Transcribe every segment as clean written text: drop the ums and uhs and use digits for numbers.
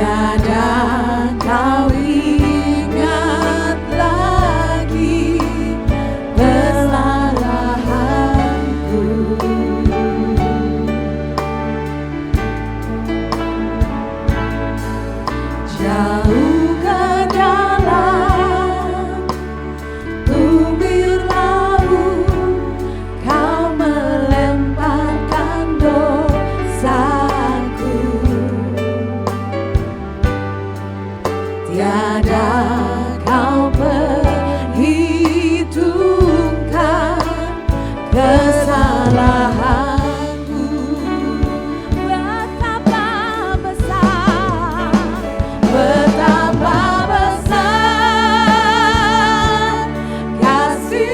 tiada kau ingat lagi kesalahanku. Jauh ke dalam tumir laut kau melemparkan dosaku. Tiada kau perhitungkan kesalahanku. Betapa besar, betapa besar kasih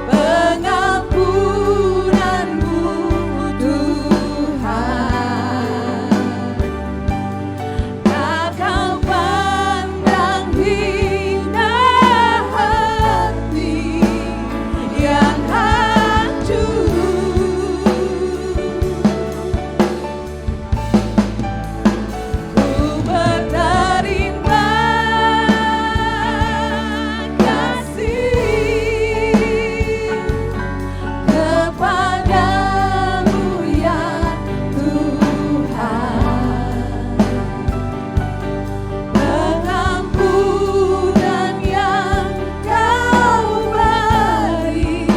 pengampunanmu Tuhan. Tak kau pandang hina hati yang hancur. Ku berterima kasih kepadamu ya Tuhan. Pengampunan yang kau beri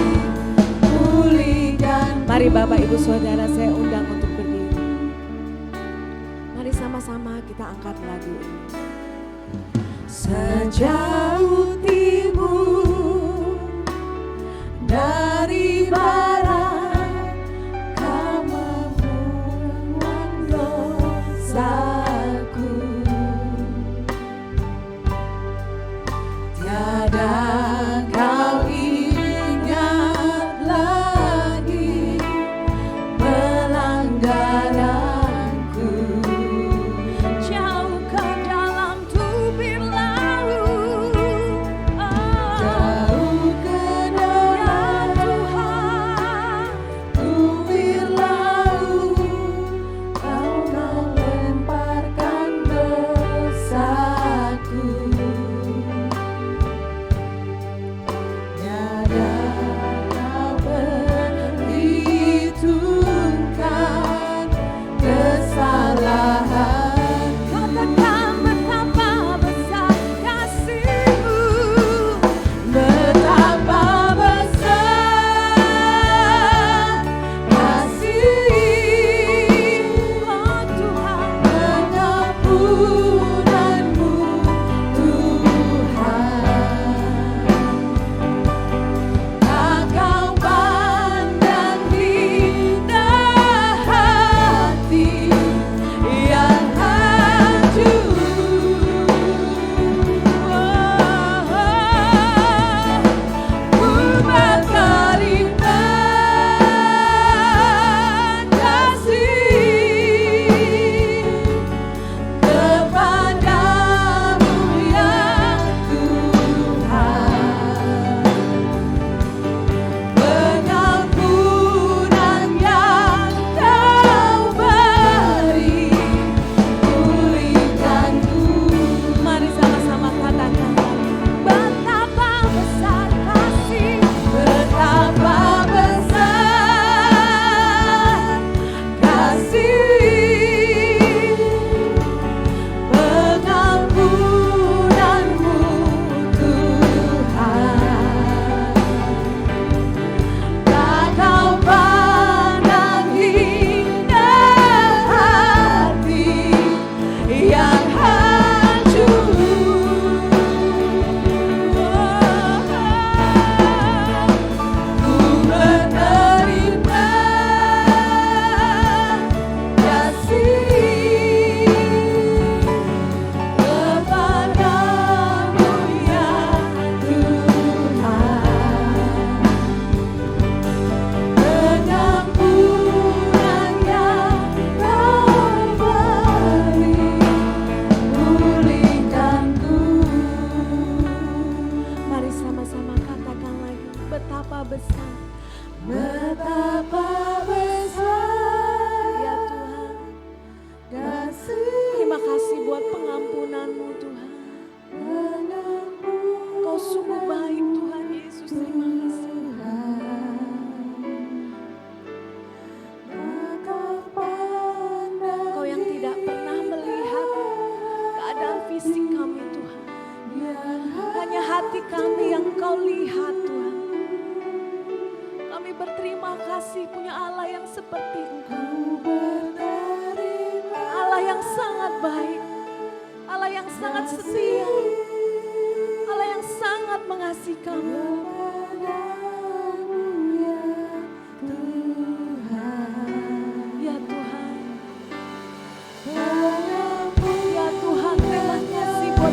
pulihkan. Mari Bapak Ibu Saudara, saya undang untuk berdiri. Mari sama-sama kita angkat lagu ini. Sejauh timur dari barat kau membuang dosaku. Tiada kau ingat lagi pelanggaranku. Jauh ke dalam tubir laut, jauh ke dalam Tuhan sangat setia, Allah yang sangat mengasihi kamu. Ya Tuhan, ya Tuhan, terima kasih buat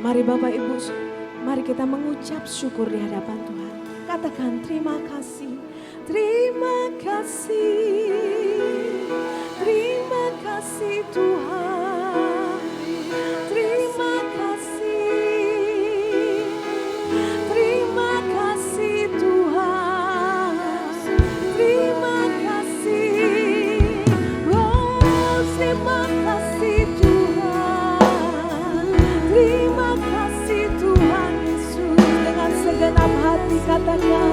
Mari Bapak Ibu, mari kita mengucap syukur di hadapan Tuhan. Katakan terima kasih, terima kasih, terima kasih Tuhan, terima kasih, terima kasih Tuhan, terima kasih, oh terima kasih Tuhan, terima kasih Tuhan Yesus. Dengan segenap hati katakan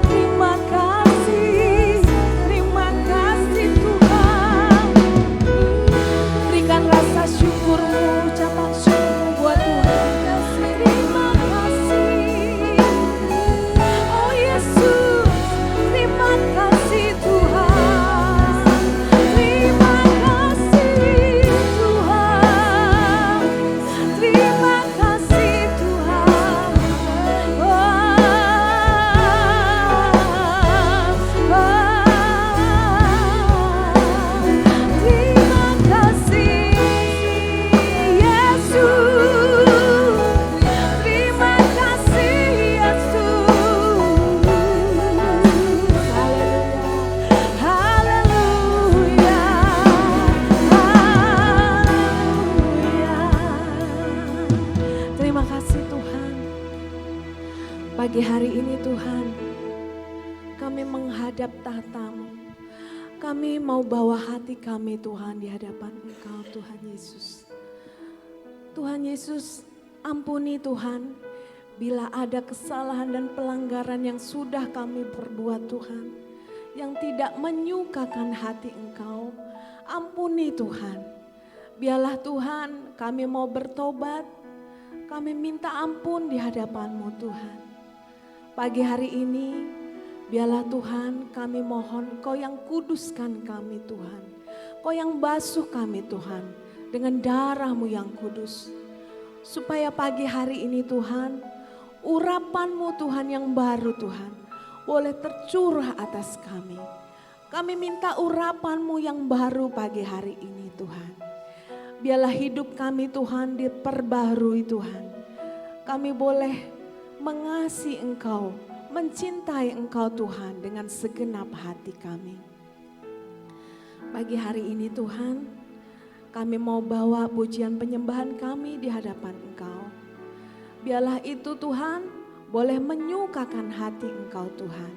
terima kasih, terima kasih Tuhan. Berikan rasa syukurmu, ucapan syukur buat Tuhan. Terima kasih, oh Yesus, terima kasih Tuhan, terima kasih Tuhan, terima kasih Tuhan. Terima kasih Yesus, terima kasih Yesus. Haleluya, haleluya. Terima kasih Tuhan. Pagi hari ini Tuhan, kami menghadap tahta-Mu. Kami mau bawa hati kami Tuhan di hadapan Engkau Tuhan Yesus. Tuhan Yesus, ampuni Tuhan bila ada kesalahan dan pelanggaran yang sudah kami perbuat Tuhan, yang tidak menyukakan hati Engkau. Ampuni Tuhan. Biarlah Tuhan kami mau bertobat, kami minta ampun di hadapan-Mu Tuhan. Pagi hari ini biarlah Tuhan kami mohon Kau yang kuduskan kami Tuhan. Kau yang basuh kami Tuhan dengan darah-Mu yang kudus. Supaya pagi hari ini Tuhan, urapan-Mu Tuhan yang baru Tuhan boleh tercurah atas kami. Kami minta urapan-Mu yang baru pagi hari ini Tuhan. Biarlah hidup kami Tuhan diperbarui Tuhan. Kami boleh mengasihi Engkau, mencintai Engkau Tuhan dengan segenap hati kami. Pagi hari ini Tuhan, kami mau bawa pujian penyembahan kami di hadapan Engkau. Biarlah itu Tuhan boleh menyukakan hati Engkau Tuhan.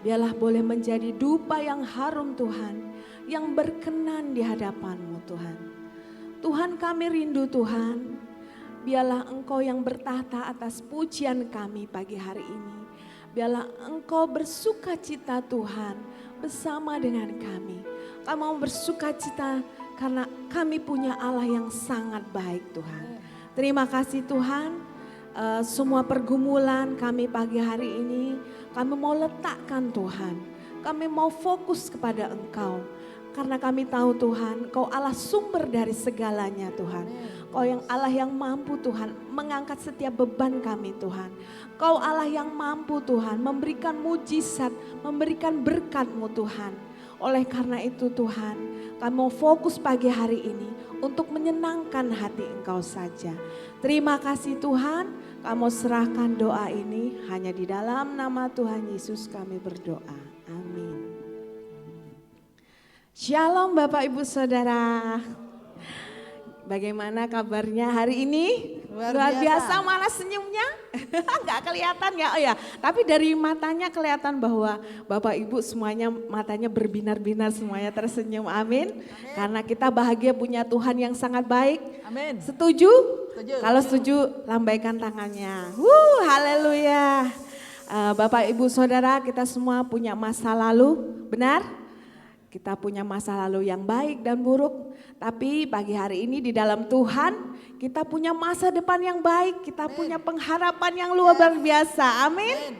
Biarlah boleh menjadi dupa yang harum Tuhan, yang berkenan di hadapan-Mu Tuhan. Tuhan kami rindu Tuhan, biarlah Engkau yang bertahta atas pujian kami pagi hari ini. Biarlah Engkau bersuka cita Tuhan bersama dengan kami. Kami mau bersuka cita karena kami punya Allah yang sangat baik Tuhan. Terima kasih Tuhan, semua pergumulan kami pagi hari ini kami mau letakkan Tuhan. Kami mau fokus kepada Engkau. Karena kami tahu Tuhan, Kau Allah sumber dari segalanya Tuhan. Kau yang Allah yang mampu Tuhan mengangkat setiap beban kami Tuhan. Kau Allah yang mampu Tuhan memberikan mujizat, memberikan berkat-Mu Tuhan. Oleh karena itu Tuhan, kami mau fokus pagi hari ini untuk menyenangkan hati Engkau saja. Terima kasih Tuhan, kami mau serahkan doa ini hanya di dalam nama Tuhan Yesus kami berdoa. Amin. Shalom Bapak Ibu Saudara. Bagaimana kabarnya hari ini? Luar biasa, mana senyumnya? Enggak kelihatan ya? Oh ya, tapi dari matanya kelihatan bahwa Bapak Ibu semuanya matanya berbinar-binar, semuanya tersenyum. Amin. Karena kita bahagia punya Tuhan yang sangat baik. Amin. Setuju? Setuju. Kalau setuju, lambaikan tangannya. Haleluya. Bapak Ibu Saudara, kita semua punya masa lalu, benar? Kita punya masa lalu yang baik dan buruk, tapi pagi hari ini di dalam Tuhan kita punya masa depan yang baik, kita punya pengharapan yang luar biasa. Amin.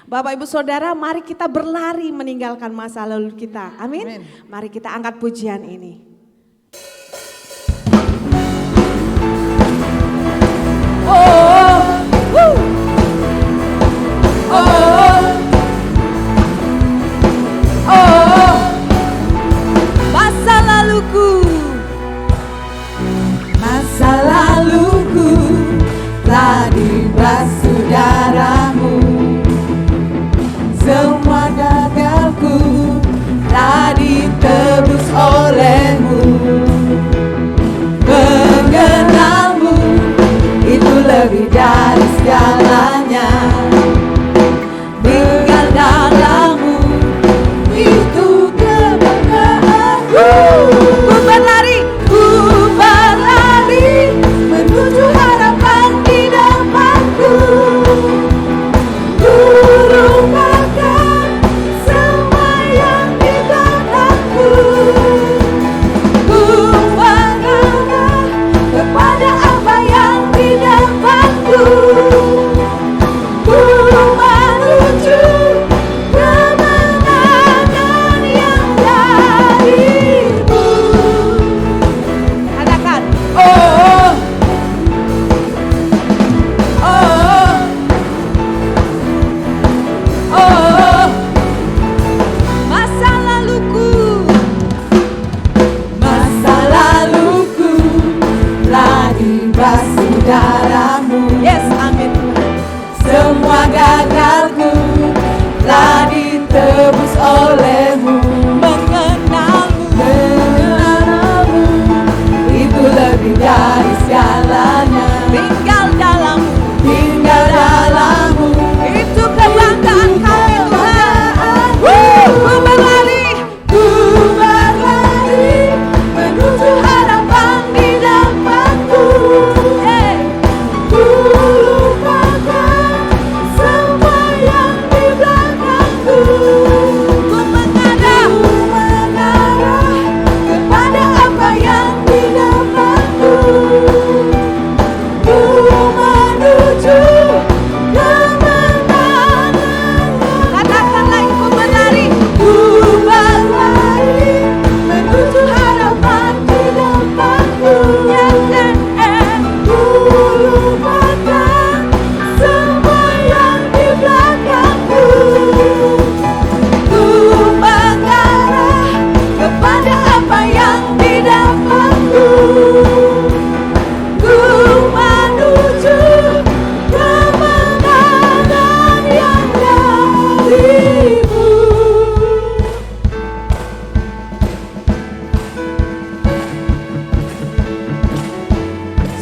Bapak Ibu Saudara, mari kita berlari meninggalkan masa lalu kita. Amin. Mari kita angkat pujian ini. Masa laluku telah dibasuh darah-Mu, semua gagalku telah ditebus oleh-Mu. Mengenal-Mu itu lebih dari segalanya, tinggal dalam-Mu itu kebanggaanku.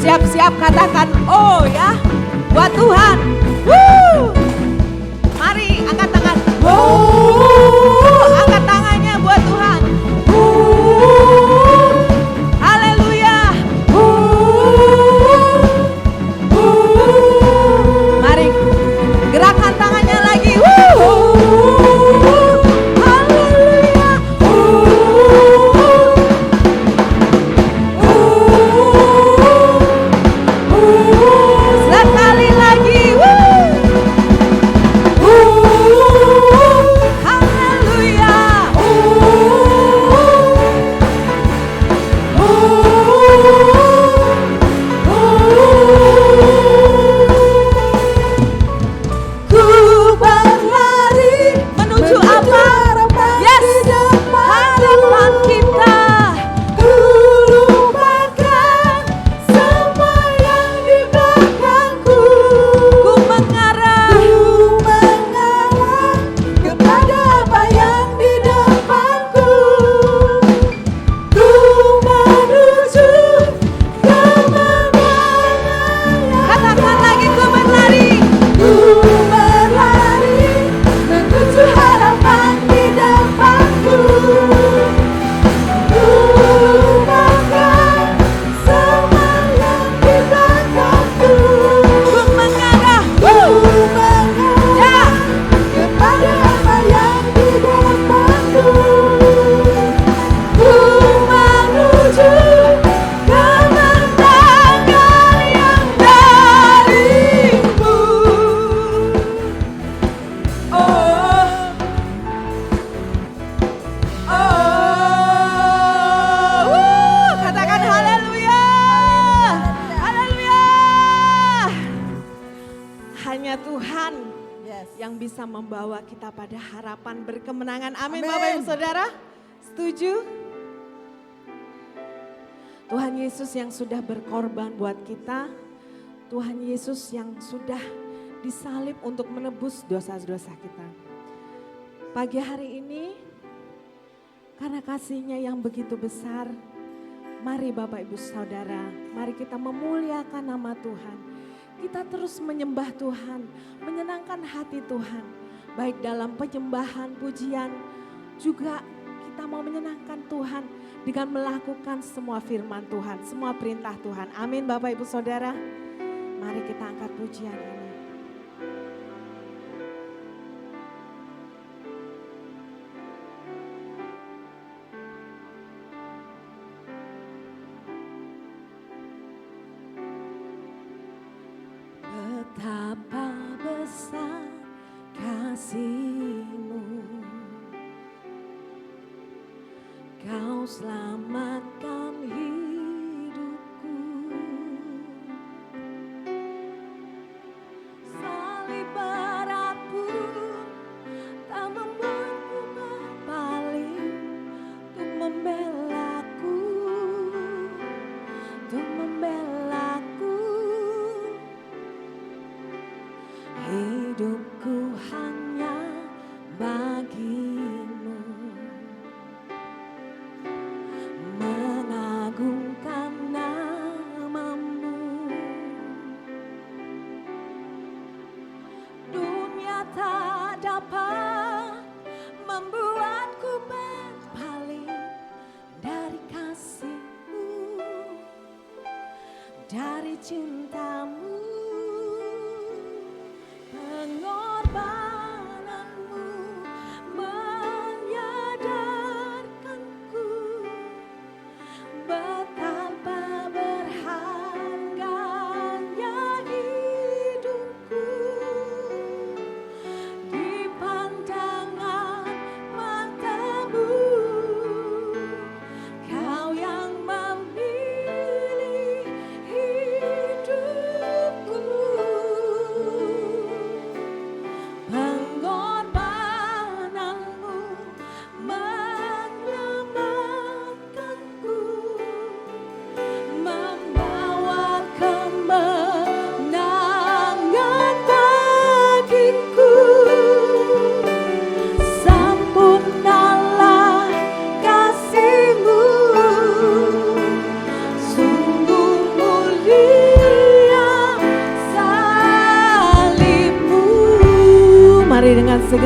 siap-siap katakan oh ya buat Tuhan. Woo! Mari angkat tangan. Angkat tangannya buat Tuhan. Haleluya. Mari gerakan tangannya lagi. Haleluya. Sekali lagi. Haleluya. Ku berlari Menuju apa? Yes. Harapan kita. Ku lupakan semua yang di belakangku. Ku mengarah. Ku mengarah kepada apa yang di depanku. Ku menuju kemenangan. Katakan lagi ku berlari. Ku berlari menuju harapan di depanku. Ku lupakan semua yang di belakangku. Ku mengarah. Ku mengarah Ya. kepada apa yang di depanku. Ku menuju kemenangan yang darimu. Katakan haleluya. Haleluya. Hanya Tuhan yang bisa membawa kita pada harapan berkemenangan. Amin, Amin. Bapak Ibu Saudara. Setuju? Tuhan Yesus yang sudah berkorban buat kita. Tuhan Yesus yang sudah disalib untuk menebus dosa-dosa kita. Pagi hari ini, karena kasih-Nya yang begitu besar, mari Bapak Ibu Saudara, mari kita memuliakan nama Tuhan. Kita terus menyembah Tuhan, menyenangkan hati Tuhan. Baik dalam penyembahan, pujian, juga kita mau menyenangkan Tuhan dengan melakukan semua firman Tuhan, semua perintah Tuhan. Amin Bapak Ibu Saudara. Mari kita angkat pujian ini. Betapa besar kasih-Mu, Kau selamatkan hidupku. Salib berat pun tak membuatku berpaling untuk membelaku, untuk membelaku. Hidupku hanya bagi-Mu, mengagungkan nama-Mu. Dunia tak dapat membuatku berpaling dari kasih-Mu, dari cinta-Mu. Pengorbananmu menyadarkanku betapa berharganya hidupku di pandangan mata-Mu. Kau yang memilih hidupku.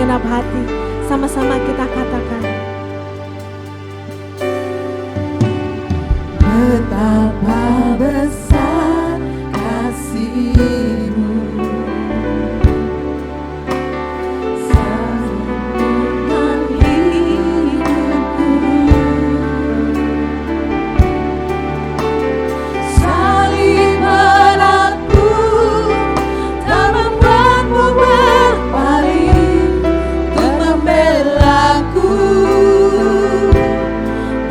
segenap hati. Sama-sama kita katakan. Betapa besar kasih-Mu, sambungkan hidupku. Salib beratku tak membuatmu berpaling, untuk membelaku,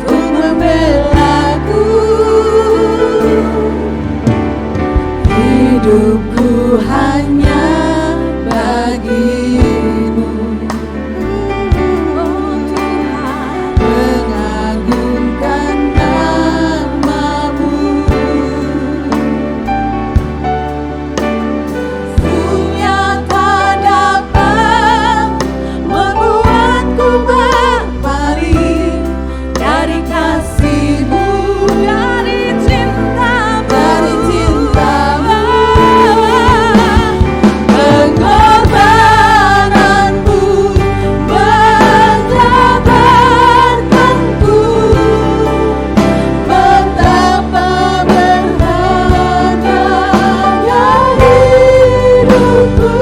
untuk membelaku. Hidupku hanya bagimu, oh Tuhan, mengagungkan nama-Mu. Dunia tak dapat membuatku berpaling dari kasih-Mu, dari cinta-Mu, dari cinta-Mu. Pengorbananmu menyabarkanku, betapa berharganya hidupku.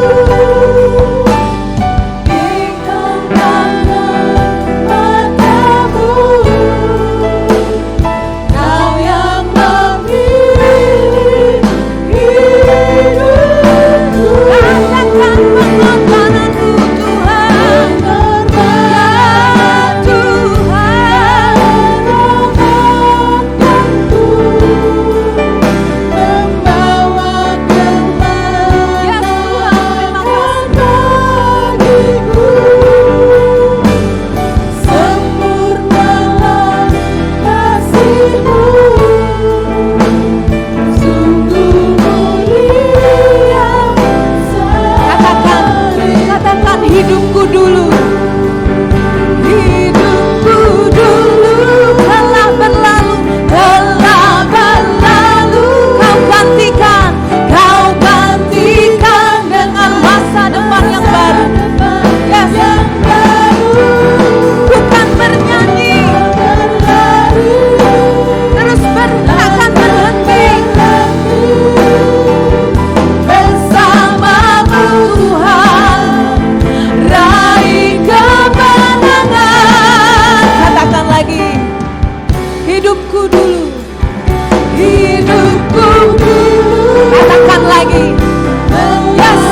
Di genggaman mata-Mu, Kau yang memilih hidupku. Rasakan pengorbananku Tuhan, pengorbanan Tuhan, menopangkanku, membawa kemenangan bagiku. Sempurnalah kasih-Mu, sungguh mulia Katakan hidupku dulu. Hidupku dulu telah berlalu, telah berlalu. Kau gantikan dengan masa depan yang baru. Yes. Bukan bernyanyi, terus takkan berhenti. Bersama-Mu Tuhan, raih kemenangan. Katakan lagi, hidupku dulu, hidupku dulu. Katakan lagi, yes,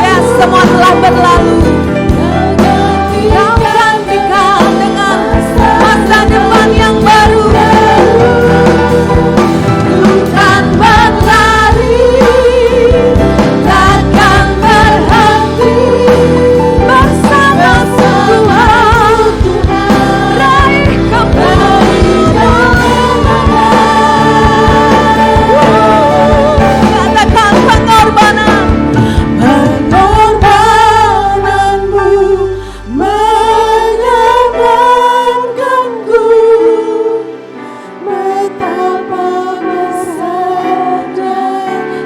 yes, semua telah berlalu. Kau gantikan dengan masa depan yang baru. Bukan berlari, takkan berhenti. Bersama Tuhan, raih kemenangan. Katakan pengorbanan. Pengorbananmu menyabarkanku, betapa besarnya.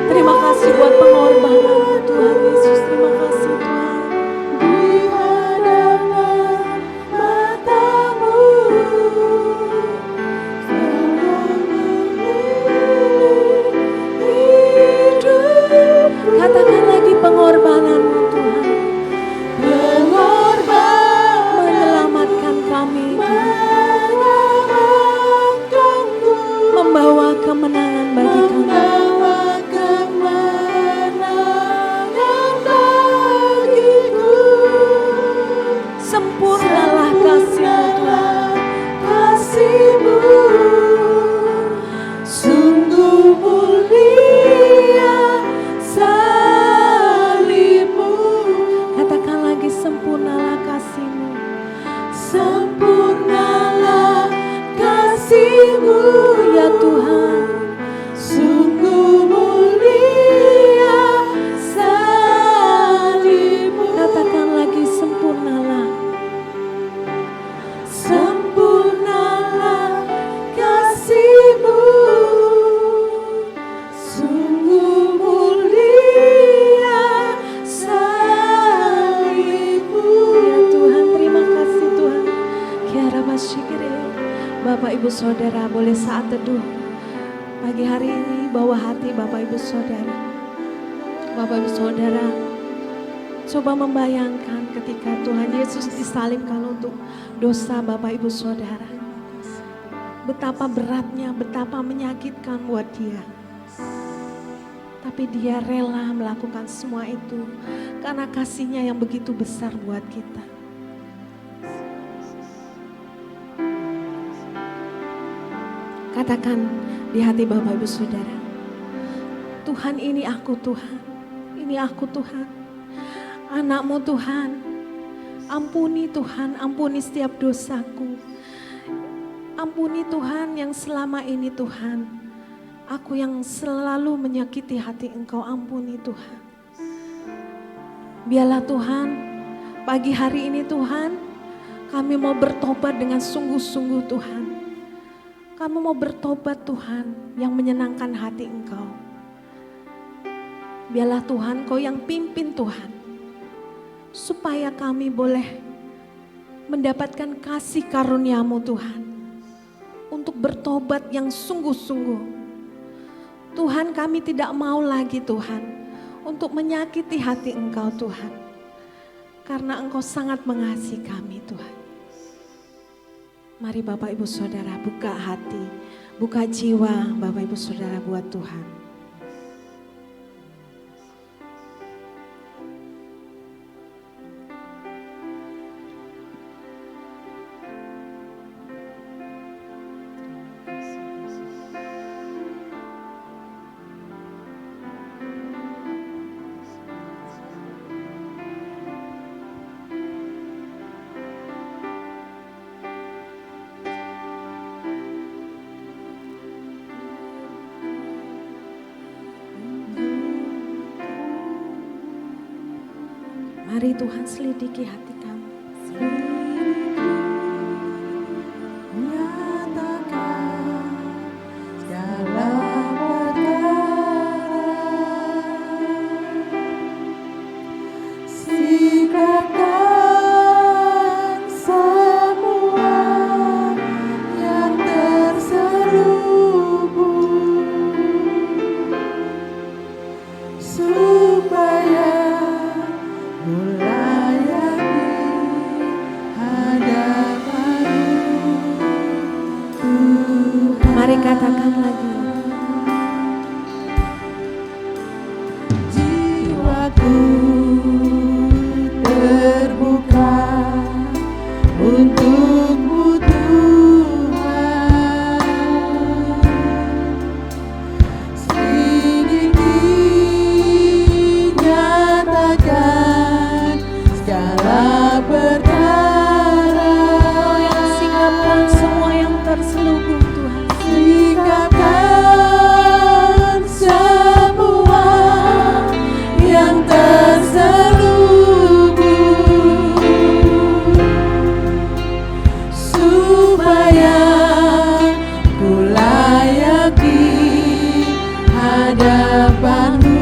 Terima kasih buat pengorbanan Tuhan Yesus. Terima kasih Tuhan. Di hadapan mata-Mu, katakan lagi pengorbanan-Mu Tuhan. Pengorbanan menyelamatkan kami, membawa kemenangan bagi kami. Sempurnalah kasih-Mu Tuhan, sungguh mulia salib-Mu. Katakan lagi, sempurnalah kasih-Mu, sempurnalah kasih-Mu ya Tuhan, sungguh mulia salib-Mu. Katakan lagi, sempurnalah, sempurnalah kasih-Mu, sungguh mulia salib-Mu. Bapak Ibu Saudara boleh saat teduh pagi hari ini bawa hati Bapak Ibu Saudara. Bapak Ibu Saudara, coba membayangkan ketika Tuhan Yesus disalibkan untuk dosa Bapak Ibu Saudara. Betapa beratnya, betapa menyakitkan buat dia. Tapi dia rela melakukan semua itu karena kasihnya yang begitu besar buat kita. Katakan di hati Bapak Ibu Saudara, Tuhan, ini aku Tuhan, ini aku Tuhan, anakmu Tuhan, ampuni Tuhan, ampuni setiap dosaku, ampuni Tuhan yang selama ini Tuhan, aku yang selalu menyakiti hati Engkau, ampuni Tuhan. Biarlah Tuhan, pagi hari ini Tuhan, kami mau bertobat dengan sungguh-sungguh Tuhan. Kami mau bertobat Tuhan yang menyenangkan hati Engkau. Biarlah Tuhan Kau yang pimpin Tuhan. Supaya kami boleh mendapatkan kasih karunia-Mu Tuhan. Untuk bertobat yang sungguh-sungguh. Tuhan, kami tidak mau lagi Tuhan untuk menyakiti hati Engkau Tuhan. Karena Engkau sangat mengasihi kami Tuhan. Mari Bapak Ibu Saudara buka hati, buka jiwa Bapak Ibu Saudara buat Tuhan. Mari Tuhan selidiki hati kami. Nyatakan segala perkara, sikapkan semua yang terselubung, supaya Mari katakan lagi. Jiwaku terbuka untukmu Tuhan. Sedikit nyatakan segala perkara, yang singapkan semua yang terselubung Tuhan. Sikapkan semua yang terselubung, supaya ku layak di hadapan-Mu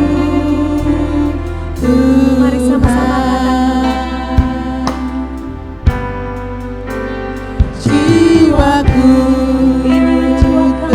Tuhan. Mari sama-sama katakan. Jiwaku Terbuka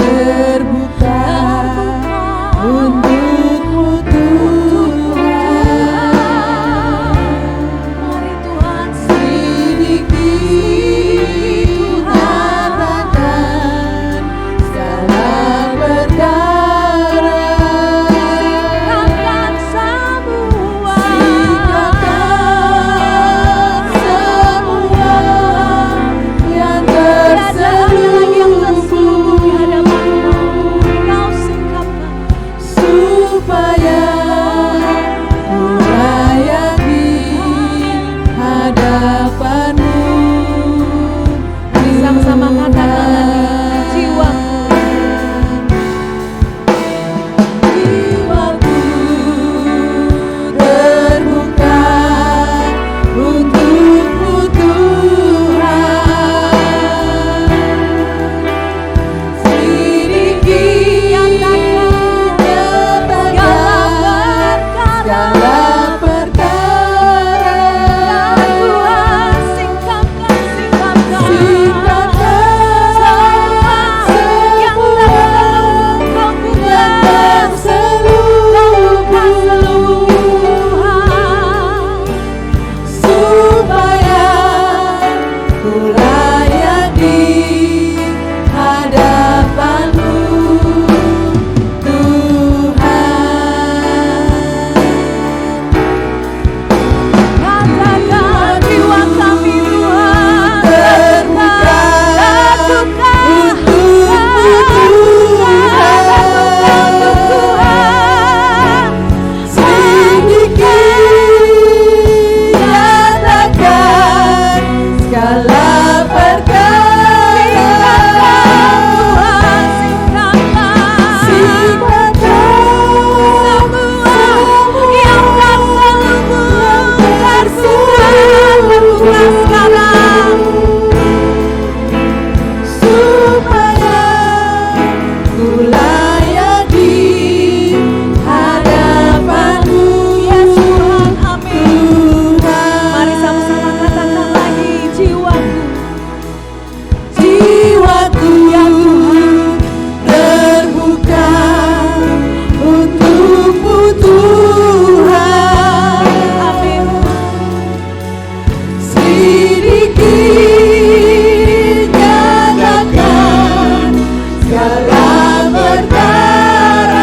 terang benderang,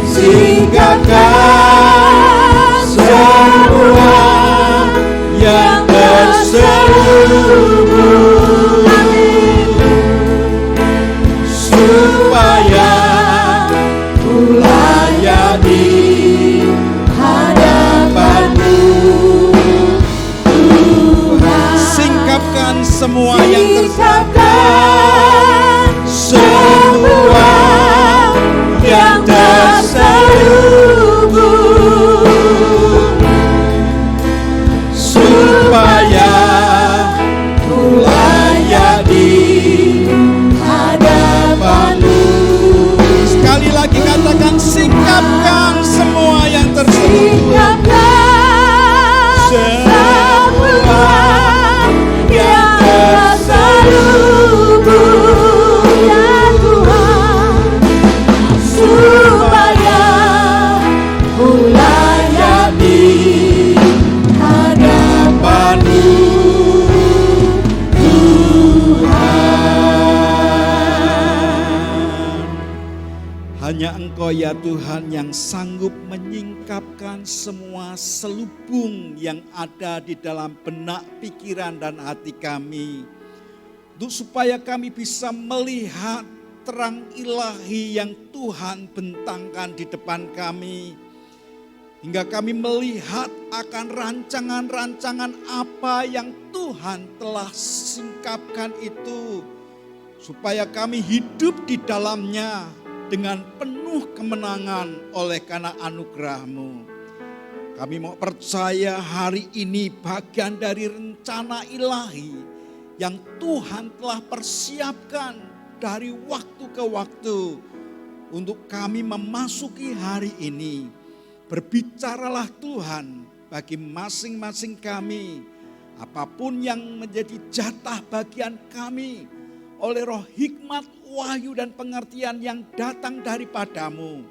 singkapkan semua yang terselubung, supaya ku layak di hadapan-Mu, Tuhan. Singkapkan semua yang Singkapkan semua yang terselubung, supaya ku layak di hadapan-Mu. Sekali lagi katakan, singkapkan semua yang terselubung. Singkapkan semua yang terselubung, ya Tuhan, supaya ku layak di hadapan-Mu, Hanya Engkau ya Tuhan yang sanggup menyingkapkan semua selubung yang ada di dalam benak, pikiran dan hati kami. Untuk supaya kami bisa melihat terang ilahi yang Tuhan bentangkan di depan kami. Hingga kami melihat akan rancangan-rancangan apa yang Tuhan telah singkapkan itu. Supaya kami hidup di dalamnya dengan penuh kemenangan oleh karena anugerah-Mu. Kami mau percaya hari ini bagian dari rencana ilahi yang Tuhan telah persiapkan dari waktu ke waktu untuk kami memasuki hari ini. Berbicaralah Tuhan bagi masing-masing kami, apapun yang menjadi jatah bagian kami oleh roh hikmat, wahyu dan pengertian yang datang daripada-Mu,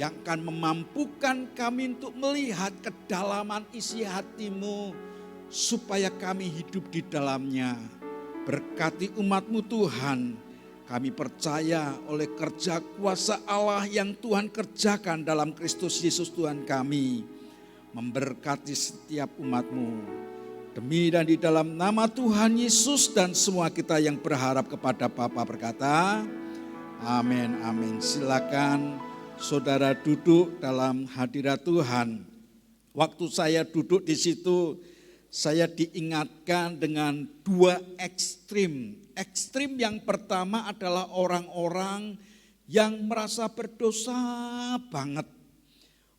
yang akan memampukan kami untuk melihat kedalaman isi hati-Mu, supaya kami hidup di dalamnya. Berkati umat-Mu Tuhan, kami percaya oleh kerja kuasa Allah yang Tuhan kerjakan dalam Kristus Yesus Tuhan kami, memberkati setiap umat-Mu. Demi dan di dalam nama Tuhan Yesus dan semua kita yang berharap kepada Bapa berkata, amin, amin. Silakan saudara duduk dalam hadirat Tuhan. Waktu saya duduk di situ, saya diingatkan dengan dua ekstrim. Ekstrim yang pertama adalah orang-orang yang merasa berdosa banget.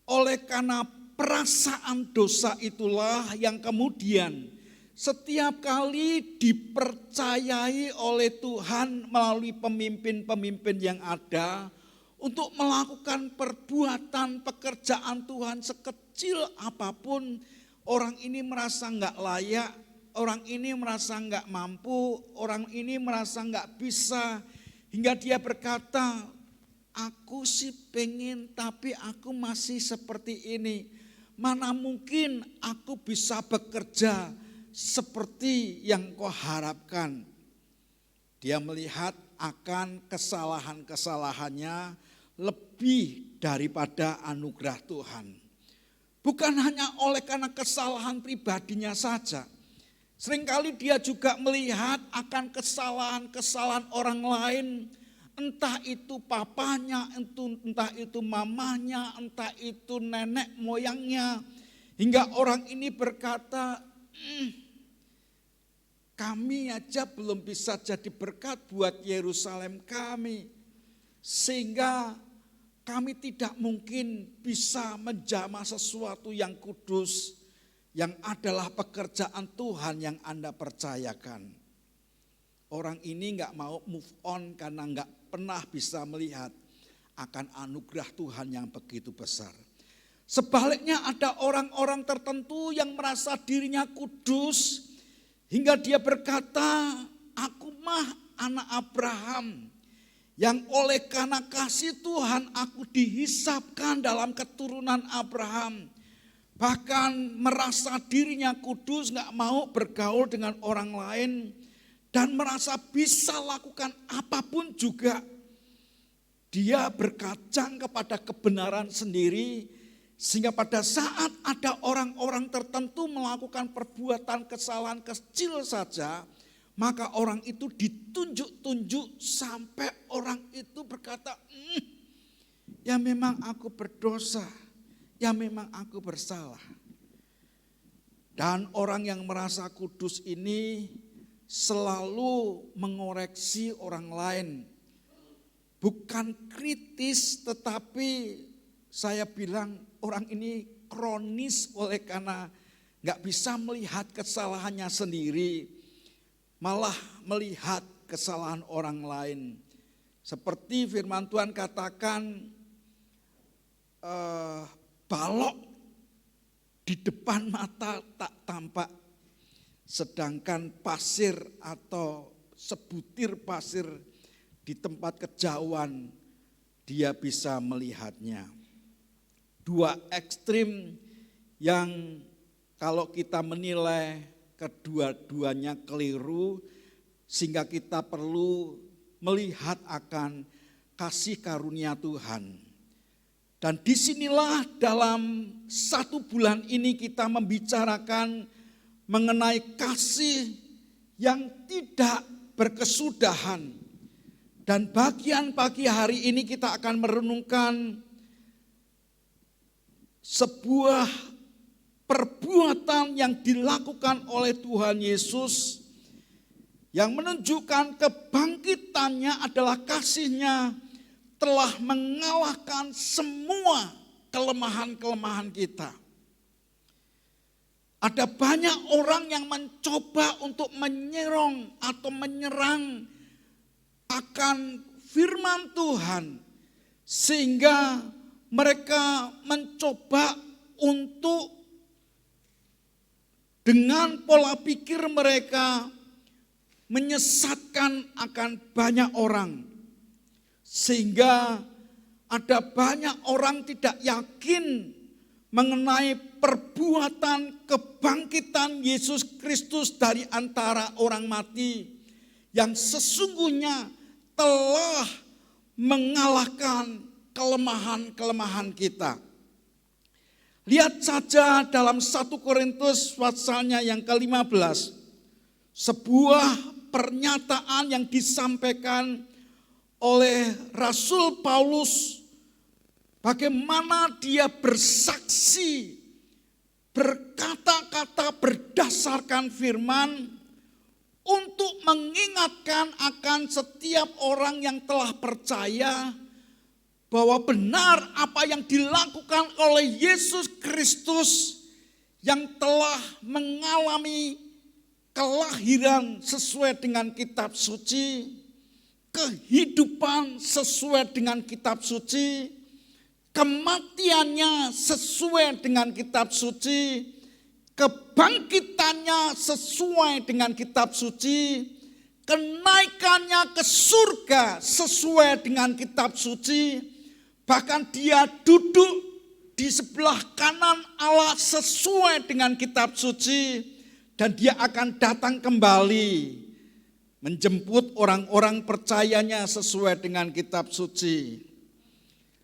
Oleh karena perasaan dosa itulah yang kemudian setiap kali dipercayai oleh Tuhan melalui pemimpin-pemimpin yang ada untuk melakukan perbuatan pekerjaan Tuhan sekecil apapun, orang ini merasa enggak layak, orang ini merasa enggak mampu, orang ini merasa enggak bisa, hingga dia berkata, aku sih pengen tapi aku masih seperti ini. Mana mungkin aku bisa bekerja seperti yang kau harapkan. Dia melihat akan kesalahan-kesalahannya lebih daripada anugerah Tuhan. Bukan hanya oleh karena kesalahan pribadinya saja. Seringkali dia juga melihat akan kesalahan-kesalahan orang lain. Entah itu papanya, entah itu mamanya, entah itu nenek moyangnya. Hingga orang ini berkata, kami aja belum bisa jadi berkat buat Yerusalem kami. Sehingga kami tidak mungkin bisa menjamah sesuatu yang kudus. Yang adalah pekerjaan Tuhan yang Anda percayakan. Orang ini gak mau move on karena gak pernah bisa melihat akan anugerah Tuhan yang begitu besar. Sebaliknya ada orang-orang tertentu yang merasa dirinya kudus hingga dia berkata, aku mah anak Abraham yang oleh karena kasih Tuhan aku dihisapkan dalam keturunan Abraham. Bahkan merasa dirinya kudus, gak mau bergaul dengan orang lain. dan merasa bisa lakukan apapun juga. Dia berkacang kepada kebenaran sendiri, sehingga pada saat ada orang-orang tertentu melakukan perbuatan kesalahan kecil saja, maka orang itu ditunjuk-tunjuk sampai orang itu berkata, ya memang aku berdosa, ya memang aku bersalah. Dan orang yang merasa kudus ini selalu mengoreksi orang lain. Bukan kritis, tetapi saya bilang orang ini kronis oleh karena gak bisa melihat kesalahannya sendiri, malah melihat kesalahan orang lain. Seperti firman Tuhan katakan, balok di depan mata tak tampak, sedangkan pasir atau sebutir pasir di tempat kejauhan dia bisa melihatnya. Dua ekstrim yang kalau kita menilai kedua-duanya keliru, sehingga kita perlu melihat akan kasih karunia Tuhan. Dan disinilah dalam 1 bulan ini kita membicarakan mengenai kasih yang tidak berkesudahan. Dan bagian pagi hari ini kita akan merenungkan sebuah perbuatan yang dilakukan oleh Tuhan Yesus yang menunjukkan kebangkitannya adalah kasih-Nya telah mengalahkan semua kelemahan-kelemahan kita. Ada banyak orang yang mencoba untuk menyerang atau menyerang akan firman Tuhan, sehingga mereka mencoba untuk dengan pola pikir mereka menyesatkan akan banyak orang, sehingga ada banyak orang tidak yakin mengenai perbuatan kebangkitan Yesus Kristus dari antara orang mati yang sesungguhnya telah mengalahkan kelemahan-kelemahan kita. Lihat saja dalam 1 Korintus pasalnya yang ke-15, sebuah pernyataan yang disampaikan oleh Rasul Paulus, bagaimana dia bersaksi, berkata-kata berdasarkan firman, untuk mengingatkan akan setiap orang yang telah percaya bahwa benar apa yang dilakukan oleh Yesus Kristus yang telah mengalami kelahiran sesuai dengan kitab suci, kehidupan sesuai dengan kitab suci, kematiannya sesuai dengan kitab suci, kebangkitannya sesuai dengan kitab suci, kenaikannya ke surga sesuai dengan kitab suci, bahkan dia duduk di sebelah kanan Allah sesuai dengan kitab suci, dan dia akan datang kembali menjemput orang-orang percayanya sesuai dengan kitab suci.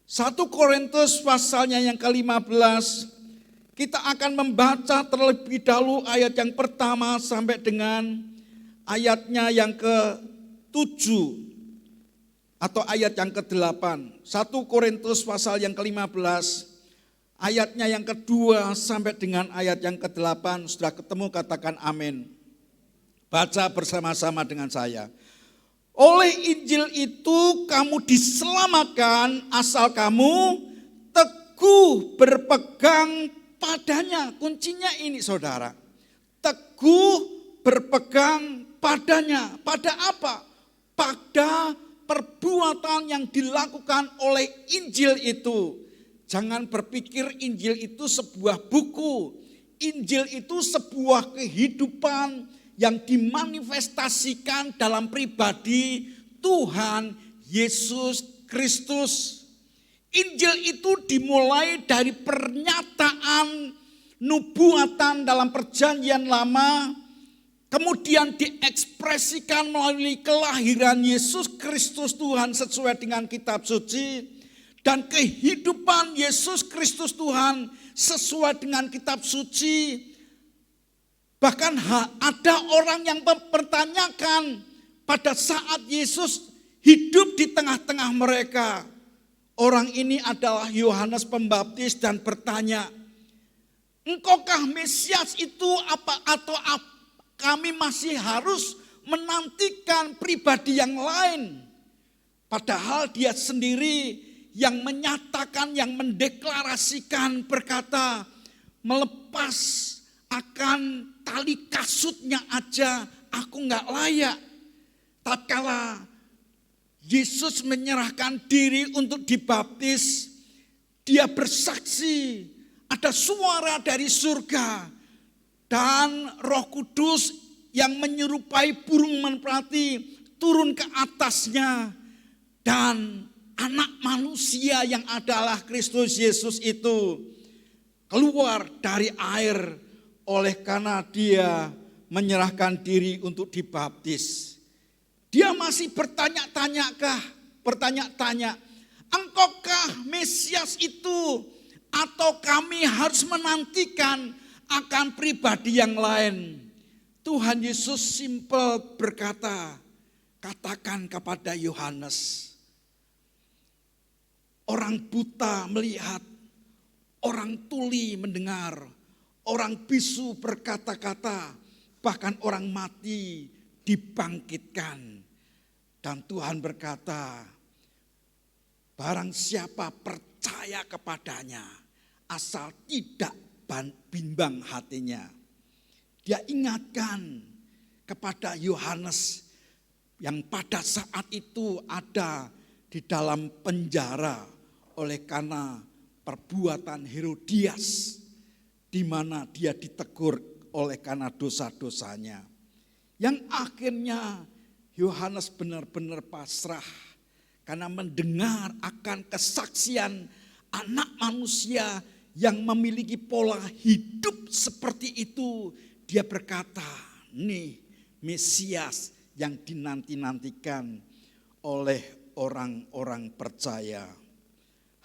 1 Korintus pasalnya yang ke-15, kita akan membaca terlebih dahulu ayat yang pertama sampai dengan ayatnya yang ke-7 atau ayat yang ke-8. 1 Korintus pasal yang ke-15 ayatnya yang kedua sampai dengan ayat yang ke-8. Sudah ketemu, katakan amin. Baca bersama-sama dengan saya. Oleh Injil itu kamu diselamatkan asal kamu teguh berpegang padanya. Kuncinya ini saudara, teguh berpegang padanya. Pada apa? Pada perbuatan yang dilakukan oleh Injil itu. Jangan berpikir Injil itu sebuah buku. Injil itu sebuah kehidupan yang dimanifestasikan dalam pribadi Tuhan Yesus Kristus. Injil itu dimulai dari pernyataan nubuatan dalam perjanjian lama, kemudian diekspresikan melalui kelahiran Yesus Kristus Tuhan sesuai dengan kitab suci, dan kehidupan Yesus Kristus Tuhan sesuai dengan kitab suci. Bahkan ada orang yang mempertanyakan pada saat Yesus hidup di tengah-tengah mereka. Orang ini adalah Yohanes Pembaptis dan bertanya, engkaukah Mesias itu atau kami masih harus menantikan pribadi yang lain? Padahal dia sendiri yang menyatakan, yang mendeklarasikan, berkata, melepas akan tali kasutnya aja aku gak layak. Tatkala Yesus menyerahkan diri untuk dibaptis, dia bersaksi, ada suara dari surga dan Roh Kudus yang menyerupai burung merpati turun ke atasnya, dan anak manusia yang adalah Kristus Yesus itu keluar dari air oleh karena dia menyerahkan diri untuk dibaptis. Dia masih bertanya-tanya, engkaukah Mesias itu atau kami harus menantikan akan pribadi yang lain? Tuhan Yesus simpel berkata, katakan kepada Yohanes, orang buta melihat, orang tuli mendengar, orang bisu berkata-kata, bahkan orang mati dibangkitkan. Dan Tuhan berkata, barang siapa percaya kepadanya, asal tidak bimbang hatinya. Dia ingatkan kepada Yohanes yang pada saat itu ada di dalam penjara oleh karena perbuatan Herodias, di mana dia ditegur oleh karena dosa-dosanya. Yang akhirnya Yohanes benar-benar pasrah karena mendengar akan kesaksian anak manusia yang memiliki pola hidup seperti itu. Dia berkata, nih Mesias yang dinanti-nantikan oleh orang-orang percaya.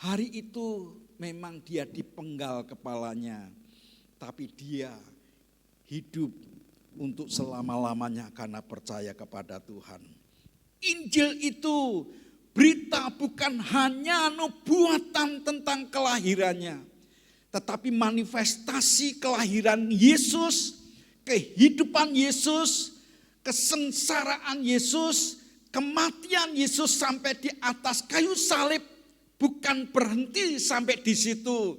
Hari itu memang dia dipenggal kepalanya, tapi dia hidup untuk selama-lamanya karena percaya kepada Tuhan. Injil itu berita bukan hanya nubuatan tentang kelahirannya, tetapi manifestasi kelahiran Yesus, kehidupan Yesus, kesengsaraan Yesus, kematian Yesus sampai di atas kayu salib. Bukan berhenti sampai di situ,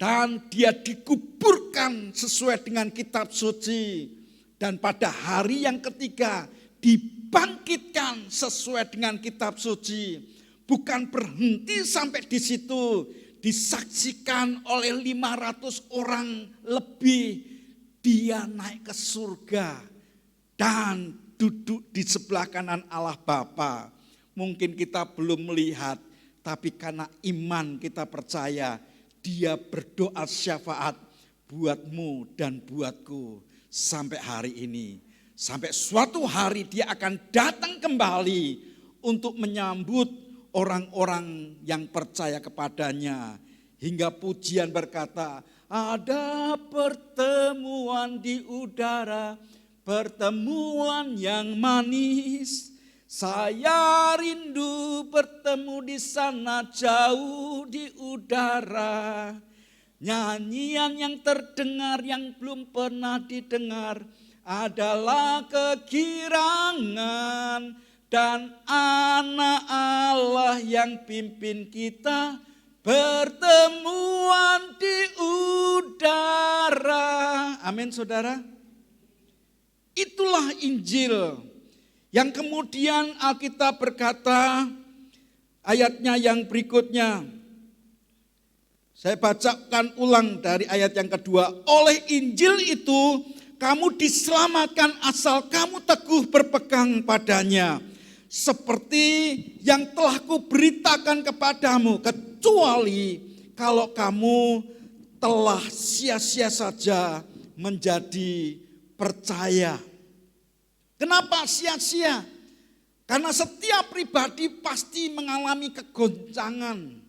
dan dia dikuburkan sesuai dengan kitab suci. Dan pada hari yang ketiga dibangkitkan sesuai dengan kitab suci. Bukan berhenti sampai di situ, disaksikan oleh 500 orang lebih. Dia naik ke surga dan duduk di sebelah kanan Allah Bapa. Mungkin kita belum melihat, tapi karena iman kita percaya, dia berdoa syafaat buatmu dan buatku. Sampai hari ini, sampai suatu hari dia akan datang kembali untuk menyambut orang-orang yang percaya kepadanya. Hingga pujian berkata, ada pertemuan di udara, pertemuan yang manis. Saya rindu bertemu di sana jauh di udara. Nyanyian yang terdengar yang belum pernah didengar adalah kegirangan dan anak Allah yang pimpin kita pertemuan di udara. Amin saudara. Itulah Injil yang kemudian Alkitab berkata ayatnya yang berikutnya. Saya bacakan ulang dari ayat yang kedua. Oleh Injil itu kamu diselamatkan asal kamu teguh berpegang padanya. Seperti yang telah kuberitakan kepadamu. Kecuali kalau kamu telah sia-sia saja menjadi percaya. Kenapa sia-sia? Karena setiap pribadi pasti mengalami kegoncangan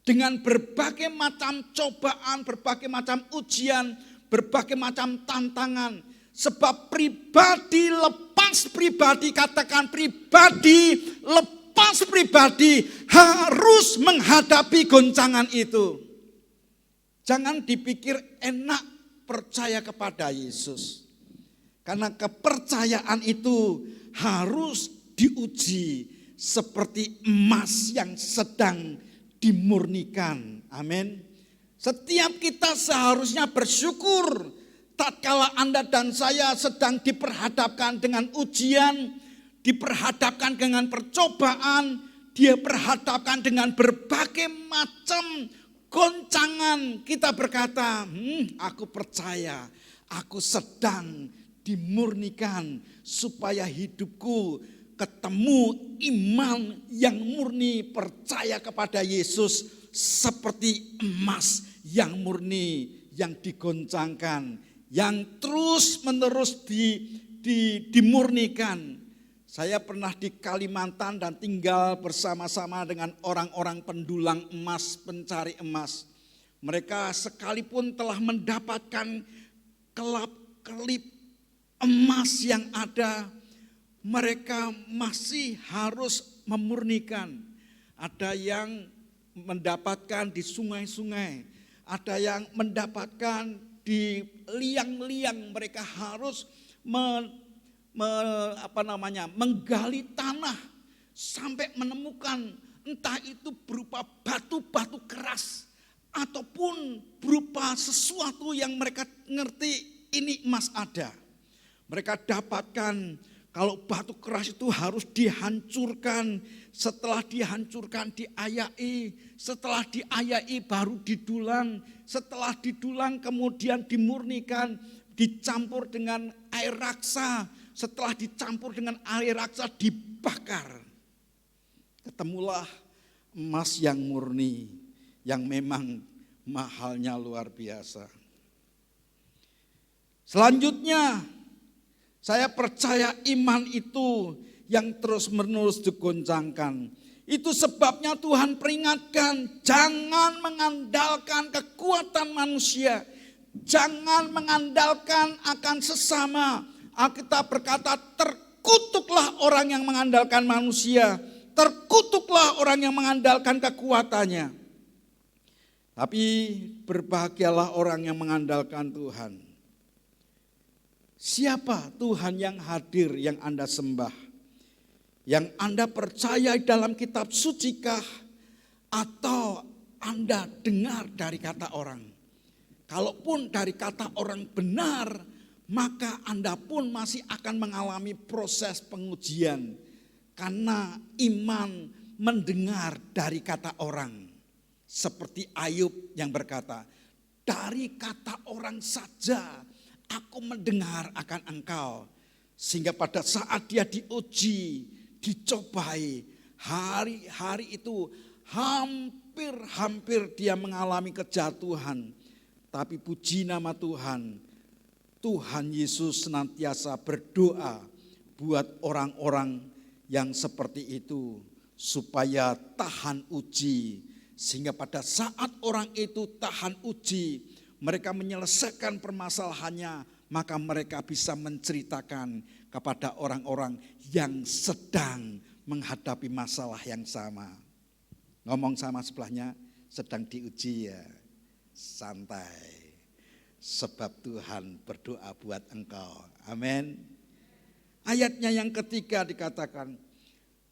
dengan berbagai macam cobaan, berbagai macam ujian, berbagai macam tantangan. Sebab pribadi lepas pribadi, katakan pribadi lepas pribadi harus menghadapi goncangan itu. Jangan dipikir enak percaya kepada Yesus. Karena kepercayaan itu harus diuji seperti emas yang sedang dimurnikan. Amin. Setiap kita seharusnya bersyukur tatkala Anda dan saya sedang diperhadapkan dengan ujian, diperhadapkan dengan percobaan, dia perhadapkan dengan berbagai macam goncangan. Kita berkata, aku percaya, aku sedang dimurnikan supaya hidupku ketemu iman yang murni, percaya kepada Yesus seperti emas yang murni, yang digoncangkan, yang terus menerus dimurnikan. Saya pernah di Kalimantan dan tinggal bersama-sama dengan orang-orang pendulang emas, pencari emas. Mereka sekalipun telah mendapatkan kelap-kelip emas yang ada, mereka masih harus memurnikan. Ada yang mendapatkan di sungai-sungai, ada yang mendapatkan di liang-liang. Mereka harus menggali tanah sampai menemukan, entah itu berupa batu-batu keras ataupun berupa sesuatu yang mereka ngerti ini emas ada. Mereka dapatkan kalau batu keras itu harus dihancurkan. Setelah dihancurkan diayai. Setelah diayai baru didulang. Setelah didulang kemudian dimurnikan. Dicampur dengan air raksa. Setelah dicampur dengan air raksa dibakar. Ketemulah emas yang murni. Yang memang mahalnya luar biasa. Selanjutnya, saya percaya iman itu yang terus-menerus digoncangkan. Itu sebabnya Tuhan peringatkan, jangan mengandalkan kekuatan manusia. Jangan mengandalkan akan sesama. Alkitab berkata, terkutuklah orang yang mengandalkan manusia. Terkutuklah orang yang mengandalkan kekuatannya. Tapi berbahagialah orang yang mengandalkan Tuhan. Siapa Tuhan yang hadir yang Anda sembah? Yang Anda percaya dalam kitab sucikah? Atau Anda dengar dari kata orang? Kalaupun dari kata orang benar, maka Anda pun masih akan mengalami proses pengujian. Karena iman mendengar dari kata orang. Seperti Ayub yang berkata, dari kata orang saja aku mendengar akan engkau. Sehingga pada saat dia diuji, dicobai, hari-hari itu hampir dia mengalami kejatuhan. Tapi puji nama Tuhan, Tuhan Yesus senantiasa berdoa buat orang-orang yang seperti itu. Supaya tahan uji. Sehingga pada saat orang itu tahan uji, mereka menyelesaikan permasalahannya, maka mereka bisa menceritakan kepada orang-orang yang sedang menghadapi masalah yang sama. Ngomong sama sebelahnya, sedang diuji ya, santai. Sebab Tuhan berdoa buat engkau. Amin. Ayatnya yang ketiga dikatakan,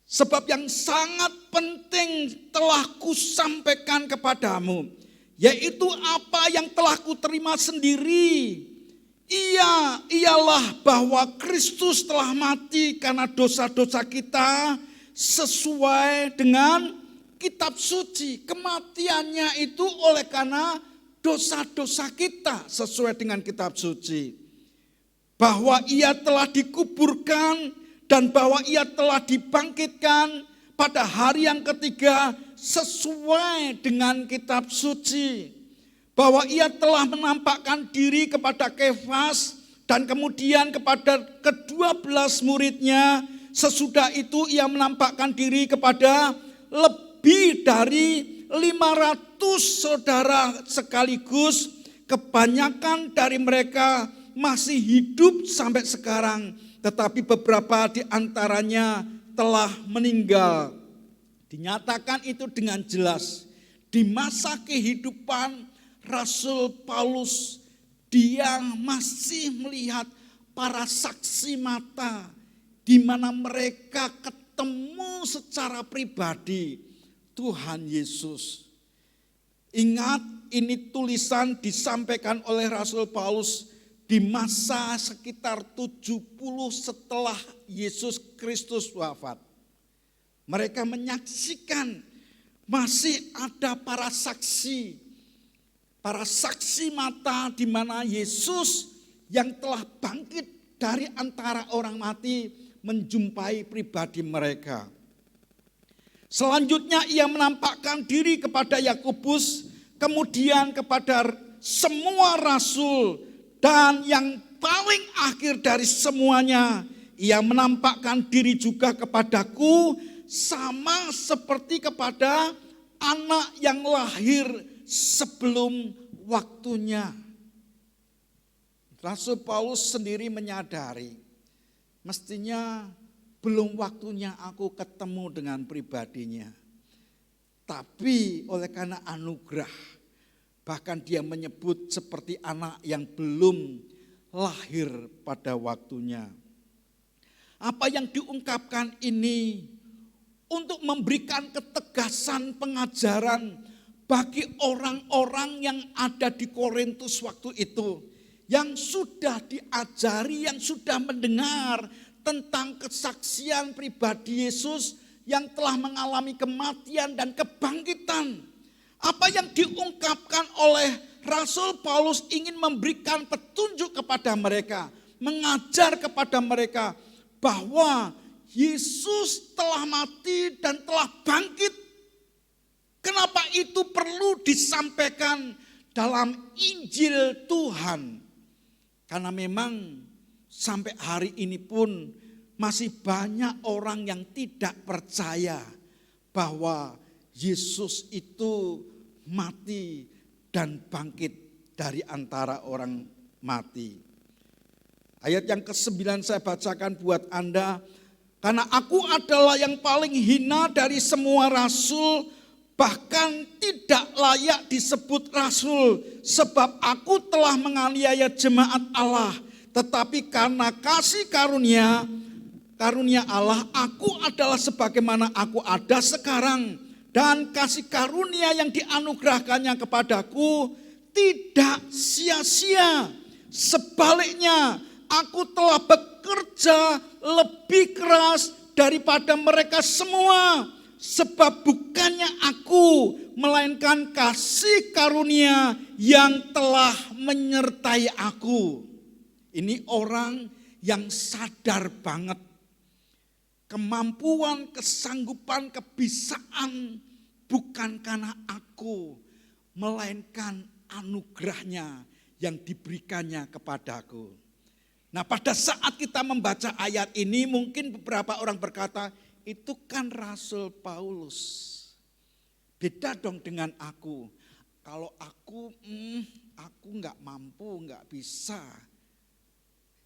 sebab yang sangat penting telah kusampaikan kepadamu, yaitu apa yang telah kuterima sendiri. Ialah bahwa Kristus telah mati karena dosa-dosa kita sesuai dengan kitab suci. Kematiannya itu oleh karena dosa-dosa kita sesuai dengan kitab suci. Bahwa ia telah dikuburkan dan bahwa ia telah dibangkitkan pada hari yang ketiga sesuai dengan kitab suci. Bahwa ia telah menampakkan diri kepada Kefas, Dan kemudian kepada ke-12 muridnya, sesudah itu ia menampakkan diri kepada lebih dari 500 saudara sekaligus. Kebanyakan dari mereka masih hidup sampai sekarang, tetapi beberapa di antaranya telah meninggal. Dinyatakan itu dengan jelas. Di masa kehidupan Rasul Paulus, dia masih melihat para saksi mata di mana mereka ketemu secara pribadi Tuhan Yesus. Ingat, ini tulisan disampaikan oleh Rasul Paulus di masa sekitar 70 setelah Yesus Kristus wafat. Mereka menyaksikan masih ada para saksi mata di mana Yesus yang telah bangkit dari antara orang mati menjumpai pribadi mereka. Selanjutnya ia menampakkan diri kepada Yakobus, kemudian kepada semua rasul, dan yang paling akhir dari semuanya, ia menampakkan diri juga kepadaku, sama seperti kepada anak yang lahir sebelum waktunya. Rasul Paulus sendiri menyadari, mestinya belum waktunya aku ketemu dengan pribadinya. Tapi oleh karena anugerah, bahkan dia menyebut seperti anak yang belum lahir pada waktunya. Apa yang diungkapkan ini untuk memberikan ketegasan pengajaran bagi orang-orang yang ada di Korintus waktu itu, yang sudah diajari, yang sudah mendengar tentang kesaksian pribadi Yesus yang telah mengalami kematian dan kebangkitan. Apa yang diungkapkan oleh Rasul Paulus ingin memberikan petunjuk kepada mereka, mengajar kepada mereka bahwa Yesus telah mati dan telah bangkit. Kenapa itu perlu disampaikan dalam Injil Tuhan? Karena memang sampai hari ini pun masih banyak orang yang tidak percaya bahwa Yesus itu mati dan bangkit dari antara orang mati. Ayat yang ke-9 saya bacakan buat Anda. Karena aku adalah yang paling hina dari semua rasul, bahkan tidak layak disebut rasul, sebab aku telah menganiaya jemaat Allah. Tetapi karena kasih karunia Allah, aku adalah sebagaimana aku ada sekarang. Dan kasih karunia yang dianugerahkannya kepadaku tidak sia-sia. Sebaliknya, aku telah bekerja lebih keras daripada mereka semua. Sebab bukannya aku, melainkan kasih karunia yang telah menyertai aku. Ini orang yang sadar banget kemampuan, kesanggupan, kebisaan bukan karena aku, melainkan anugerahnya yang diberikannya kepadaku. Nah, pada saat kita membaca ayat ini, mungkin beberapa orang berkata, itu kan Rasul Paulus. Beda dong dengan aku. Kalau aku nggak mampu, nggak bisa.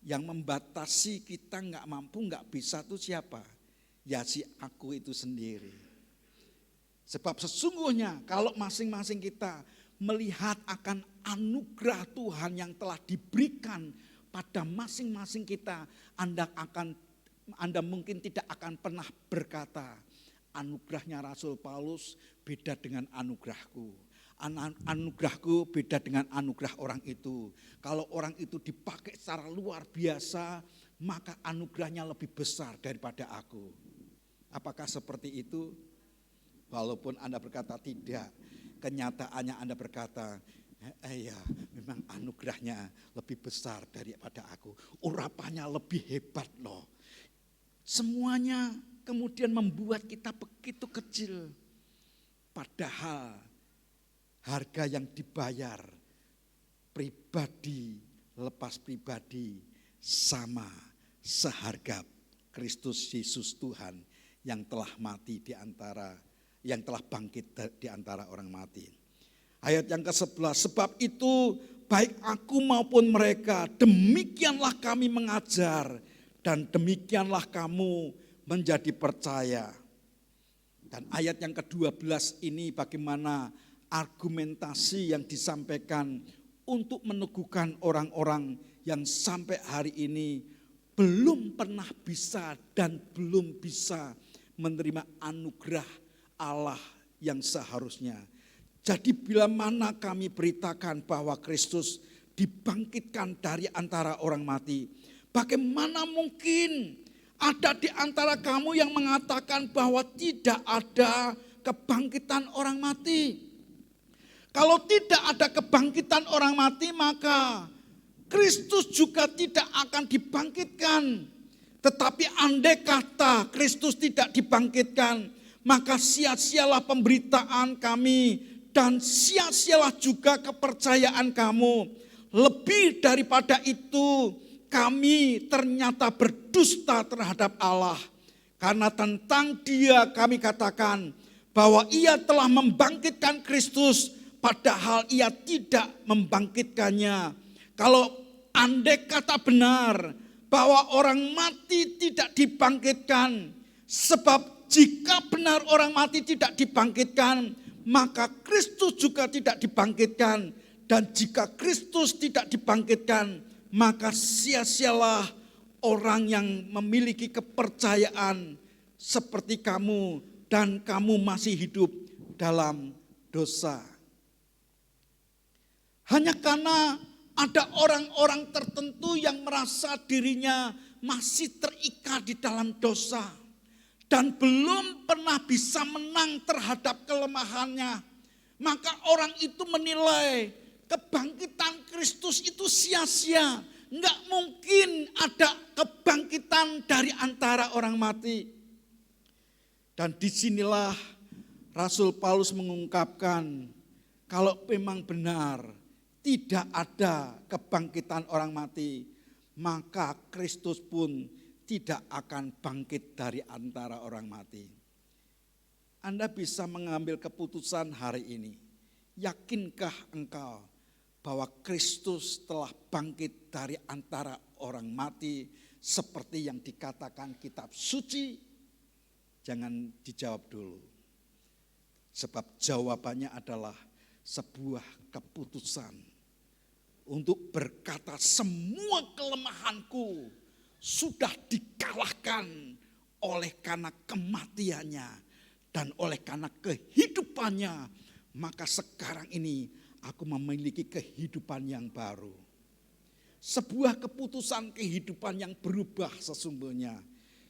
Yang membatasi kita nggak mampu, nggak bisa itu siapa? Ya si aku itu sendiri. Sebab sesungguhnya kalau masing-masing kita melihat akan anugerah Tuhan yang telah diberikan pada masing-masing kita, Anda mungkin tidak akan pernah berkata, anugerahnya Rasul Paulus beda dengan anugerahku. Anugerahku beda dengan anugerah orang itu. Kalau orang itu dipakai secara luar biasa, maka anugerahnya lebih besar daripada aku. Apakah seperti itu? Walaupun Anda berkata tidak, kenyataannya Anda berkata, ya memang anugerahnya lebih besar daripada aku. Urapannya lebih hebat loh. Semuanya kemudian membuat kita begitu kecil. Padahal harga yang dibayar pribadi lepas pribadi sama seharga Kristus Yesus Tuhan yang telah mati yang telah bangkit di antara orang mati. Ayat yang ke-11, sebab itu baik aku maupun mereka, demikianlah kami mengajar dan demikianlah kamu menjadi percaya. Dan ayat yang ke-12 ini bagaimana argumentasi yang disampaikan untuk meneguhkan orang-orang yang sampai hari ini belum pernah bisa dan belum bisa menerima anugerah Allah yang seharusnya. Jadi bila mana kami beritakan bahwa Kristus dibangkitkan dari antara orang mati, bagaimana mungkin ada di antara kamu yang mengatakan bahwa tidak ada kebangkitan orang mati? Kalau tidak ada kebangkitan orang mati, maka Kristus juga tidak akan dibangkitkan. Tetapi andai kata Kristus tidak dibangkitkan, maka sia-sialah pemberitaan kami dan sia-sialah juga kepercayaan kamu. Lebih daripada itu, kami ternyata berdusta terhadap Allah. Karena tentang Dia kami katakan bahwa Ia telah membangkitkan Kristus, padahal Ia tidak membangkitkannya. Kalau andai kata benar bahwa orang mati tidak dibangkitkan, sebab jika benar orang mati tidak dibangkitkan, maka Kristus juga tidak dibangkitkan. Dan jika Kristus tidak dibangkitkan, maka sia-sialah orang yang memiliki kepercayaan seperti kamu dan kamu masih hidup dalam dosa. Hanya karena ada orang-orang tertentu yang merasa dirinya masih terikat di dalam dosa dan belum pernah bisa menang terhadap kelemahannya, maka orang itu menilai kebangkitan Kristus itu sia-sia. Enggak mungkin ada kebangkitan dari antara orang mati. Dan disinilah Rasul Paulus mengungkapkan kalau memang benar tidak ada kebangkitan orang mati, maka Kristus pun tidak akan bangkit dari antara orang mati. Anda bisa mengambil keputusan hari ini. Yakinkah engkau bahwa Kristus telah bangkit dari antara orang mati seperti yang dikatakan kitab suci? Jangan dijawab dulu. Sebab jawabannya adalah sebuah keputusan untuk berkata semua kelemahanku sudah dikalahkan oleh karena kematiannya dan oleh karena kehidupannya, maka sekarang ini aku memiliki kehidupan yang baru. Sebuah keputusan kehidupan yang berubah sesungguhnya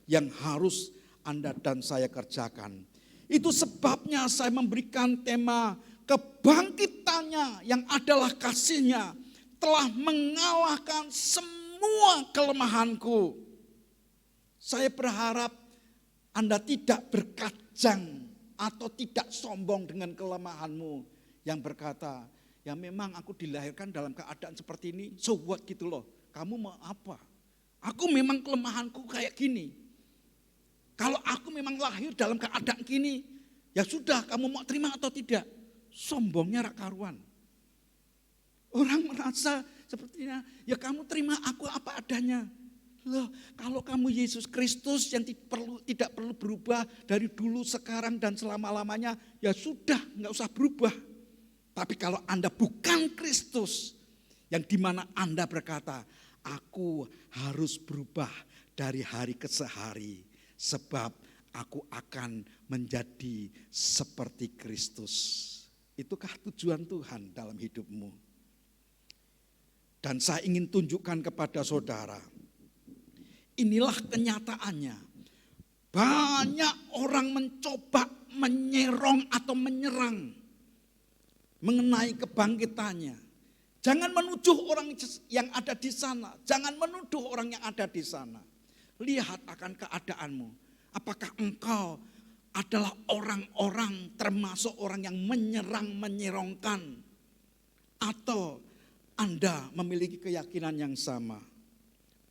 yang harus Anda dan saya kerjakan. Itu sebabnya saya memberikan tema kebangkitannya yang adalah kasihnya telah mengalahkan semua kelemahanku. Saya berharap Anda tidak berkajang atau tidak sombong dengan kelemahanmu yang berkata, ya memang aku dilahirkan dalam keadaan seperti ini, so what gitu loh. Kamu mau apa? Aku memang kelemahanku kayak gini. Kalau aku memang lahir dalam keadaan gini, ya sudah kamu mau terima atau tidak. Sombongnya rak karuan. Orang merasa sepertinya, ya kamu terima aku apa adanya. Loh, kalau kamu Yesus Kristus yang tidak perlu berubah dari dulu, sekarang dan selama-lamanya, ya sudah nggak usah berubah. Tapi kalau Anda bukan Kristus, yang dimana Anda berkata, aku harus berubah dari hari ke hari, sebab aku akan menjadi seperti Kristus. Itukah tujuan Tuhan dalam hidupmu? Dan saya ingin tunjukkan kepada saudara, inilah kenyataannya. Banyak orang mencoba menyerong atau menyerang mengenai kebangkitannya. Jangan menuduh orang yang ada di sana. Jangan menuduh orang yang ada di sana. Lihat akan keadaanmu. Apakah engkau adalah orang-orang termasuk orang yang menyerang, menyerongkan. Atau Anda memiliki keyakinan yang sama.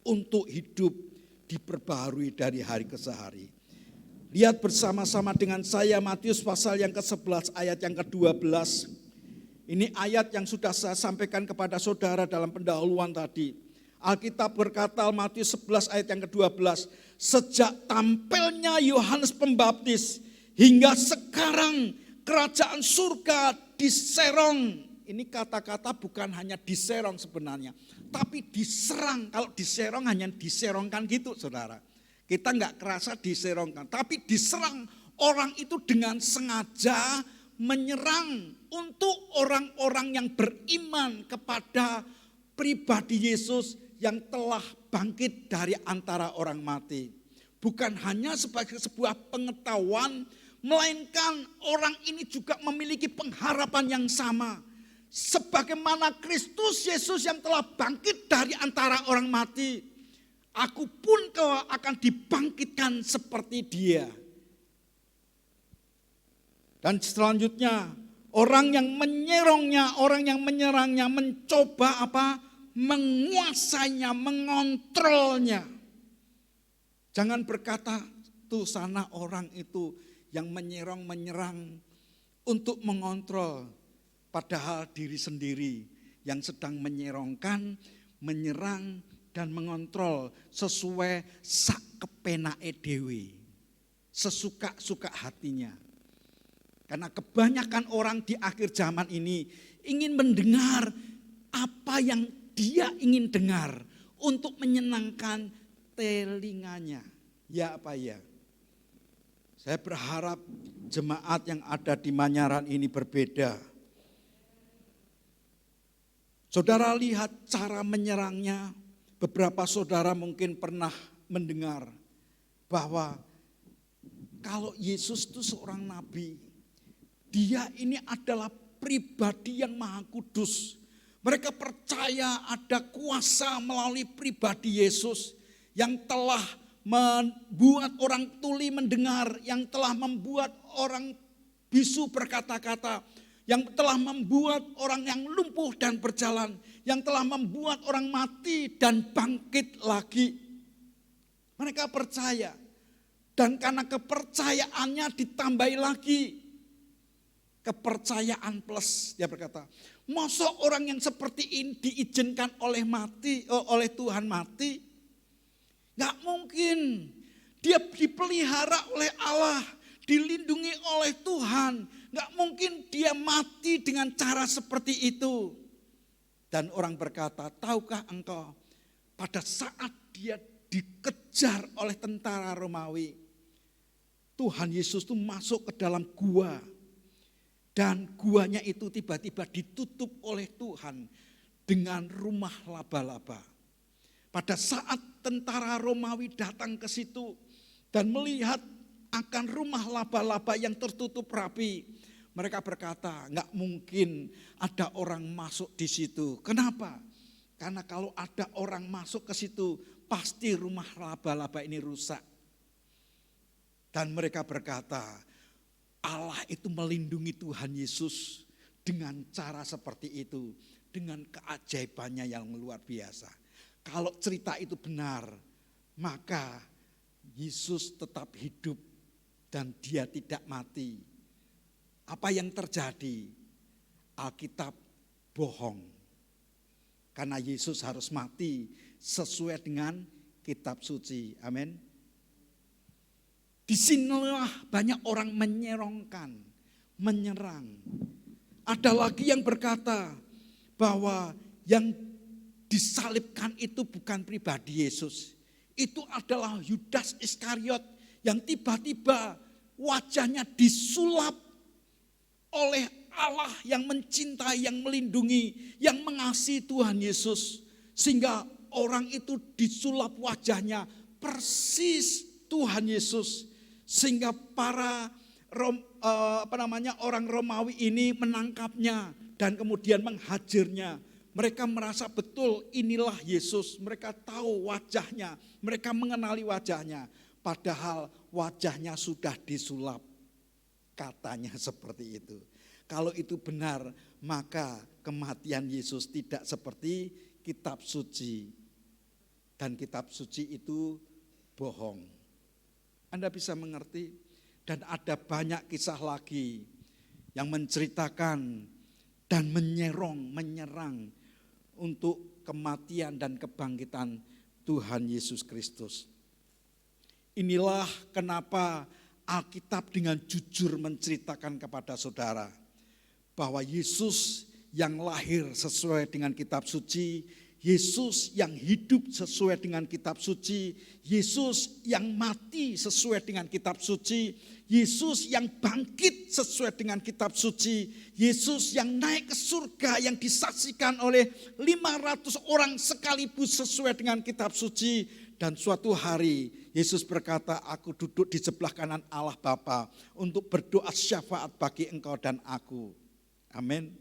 untuk hidup diperbaharui dari hari ke hari. Lihat bersama-sama dengan saya Matius pasal yang ke-11 ayat yang ke-12. Ini ayat yang sudah saya sampaikan kepada saudara dalam pendahuluan tadi. Alkitab berkata Matius 11 ayat yang ke-12. Sejak tampilnya Yohanes Pembaptis hingga sekarang kerajaan surga diserong. Ini kata-kata bukan hanya diserong sebenarnya, tapi diserang. Kalau diserong hanya diserongkan gitu saudara. Kita enggak kerasa diserongkan, tapi diserang. Orang itu dengan sengaja menyerang untuk orang-orang yang beriman kepada pribadi Yesus yang telah bangkit dari antara orang mati. Bukan hanya sebagai sebuah pengetahuan, melainkan orang ini juga memiliki pengharapan yang sama. Sebagaimana Kristus Yesus yang telah bangkit dari antara orang mati, aku pun akan dibangkitkan seperti dia. Dan selanjutnya orang yang menyerongnya, orang yang menyerangnya mencoba menguasainya, mengontrolnya. Jangan berkata tuh sana orang itu yang menyerang untuk mengontrol. Padahal diri sendiri yang sedang menyerongkan, menyerang dan mengontrol sesuai sak kepenake dhewe. Sesuka-suka hatinya. Karena kebanyakan orang di akhir zaman ini ingin mendengar apa yang dia ingin dengar untuk menyenangkan telinganya. Ya apa ya? Saya berharap jemaat yang ada di Manyaran ini berbeda. Saudara lihat cara menyerangnya. Beberapa saudara mungkin pernah mendengar bahwa kalau Yesus itu seorang nabi, dia ini adalah pribadi yang maha kudus. Mereka percaya ada kuasa melalui pribadi Yesus yang telah membuat orang tuli mendengar, yang telah membuat orang bisu berkata-kata, yang telah membuat orang yang lumpuh dan berjalan, yang telah membuat orang mati dan bangkit lagi. Mereka percaya, dan karena kepercayaannya ditambahi lagi. Kepercayaan plus, dia berkata, masa orang yang seperti ini diizinkan oleh Tuhan mati? Gak mungkin, dia dipelihara oleh Allah, dilindungi oleh Tuhan. Gak mungkin dia mati dengan cara seperti itu. Dan orang berkata, tahukah engkau pada saat dia dikejar oleh tentara Romawi, Tuhan Yesus itu masuk ke dalam gua. Dan guanya itu tiba-tiba ditutup oleh Tuhan dengan rumah laba-laba. Pada saat tentara Romawi datang ke situ dan melihat akan rumah laba-laba yang tertutup rapi, mereka berkata, enggak mungkin ada orang masuk di situ. Kenapa? Karena kalau ada orang masuk ke situ, pasti rumah laba-laba ini rusak. Dan mereka berkata, Allah itu melindungi Tuhan Yesus dengan cara seperti itu, dengan keajaibannya yang luar biasa. Kalau cerita itu benar, maka Yesus tetap hidup dan dia tidak mati. Apa yang terjadi? Alkitab bohong. Karena Yesus harus mati sesuai dengan kitab suci. Amin. Disinilah banyak orang menyerongkan, menyerang. Ada lagi yang berkata bahwa yang disalibkan itu bukan pribadi Yesus. Itu adalah Yudas Iskariot yang tiba-tiba wajahnya disulap oleh Allah yang mencintai, yang melindungi, yang mengasihi Tuhan Yesus. Sehingga orang itu disulap wajahnya persis Tuhan Yesus. Sehingga para orang Romawi ini menangkapnya dan kemudian menghajarnya. Mereka merasa betul inilah Yesus. Mereka tahu wajahnya, mereka mengenali wajahnya. Padahal wajahnya sudah disulap. Katanya seperti itu. Kalau itu benar, maka kematian Yesus tidak seperti kitab suci. dan kitab suci itu bohong. Anda bisa mengerti? Dan ada banyak kisah lagi yang menceritakan dan menyerang untuk kematian dan kebangkitan Tuhan Yesus Kristus. Inilah kenapa Alkitab dengan jujur menceritakan kepada saudara bahwa Yesus yang lahir sesuai dengan kitab suci, Yesus yang hidup sesuai dengan kitab suci, Yesus yang mati sesuai dengan kitab suci, Yesus yang bangkit sesuai dengan kitab suci, Yesus yang naik ke surga yang disaksikan oleh 500 orang sekaligus sesuai dengan kitab suci. Dan suatu hari Yesus berkata, aku duduk di sebelah kanan Allah Bapa untuk berdoa syafaat bagi engkau dan aku. Amin.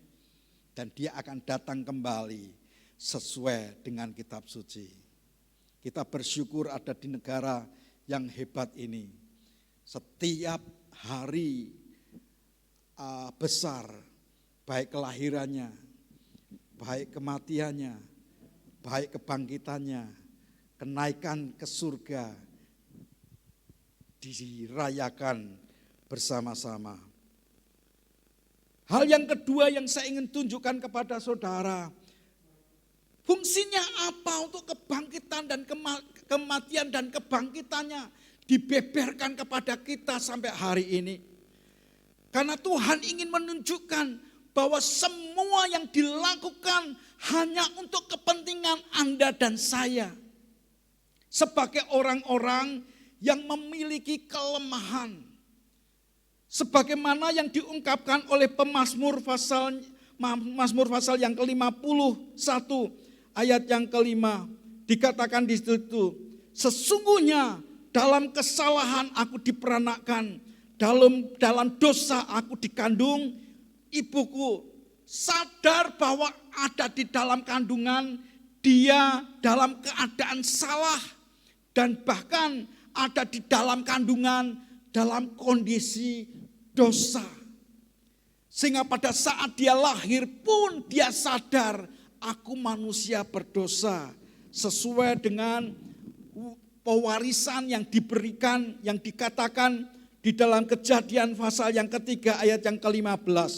Dan dia akan datang kembali sesuai dengan kitab suci. Kita bersyukur ada di negara yang hebat ini. Setiap hari besar, baik kelahirannya, baik kematiannya, baik kebangkitannya, kenaikan ke surga, dirayakan bersama-sama. Hal yang kedua yang saya ingin tunjukkan kepada saudara, fungsinya apa untuk kebangkitan dan kematian dan kebangkitannya dibeberkan kepada kita sampai hari ini. Karena Tuhan ingin menunjukkan bahwa semua yang dilakukan hanya untuk kepentingan Anda dan saya. Sebagai orang-orang yang memiliki kelemahan. Sebagaimana yang diungkapkan oleh pemazmur pasal yang ke-51 ayat yang ke-5 dikatakan di situ, sesungguhnya dalam kesalahan aku diperanakkan, dalam dosa aku dikandung ibuku. Sadar bahwa ada di dalam kandungan dia dalam keadaan salah dan bahkan ada di dalam kandungan dalam kondisi dosa. Sehingga pada saat dia lahir pun dia sadar, aku manusia berdosa. Sesuai dengan pewarisan yang diberikan, yang dikatakan di dalam Kejadian pasal yang ketiga ayat yang ke-15.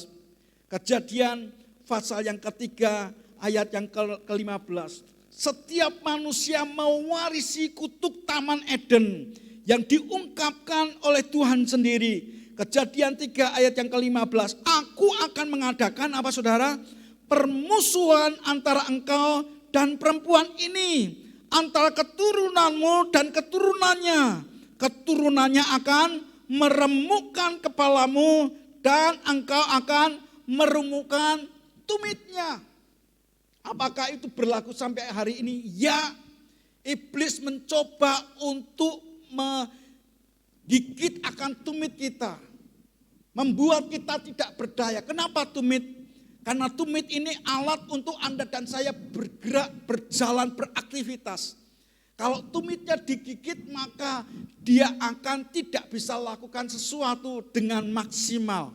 Kejadian pasal yang ketiga ayat yang ke-15. Setiap manusia mewarisi kutuk Taman Eden yang diungkapkan oleh Tuhan sendiri. Kejadian 3 ayat yang ke-15. Aku akan mengadakan apa saudara? Permusuhan antara engkau dan perempuan ini. Antara keturunanmu dan keturunannya. Keturunannya akan meremukkan kepalamu dan engkau akan meremukkan tumitnya. Apakah itu berlaku sampai hari ini? Ya, iblis mencoba untuk menggigit akan tumit kita. Membuat kita tidak berdaya. Kenapa tumit? Karena tumit ini alat untuk Anda dan saya bergerak, berjalan, beraktivitas. Kalau tumitnya digigit maka dia akan tidak bisa lakukan sesuatu dengan maksimal.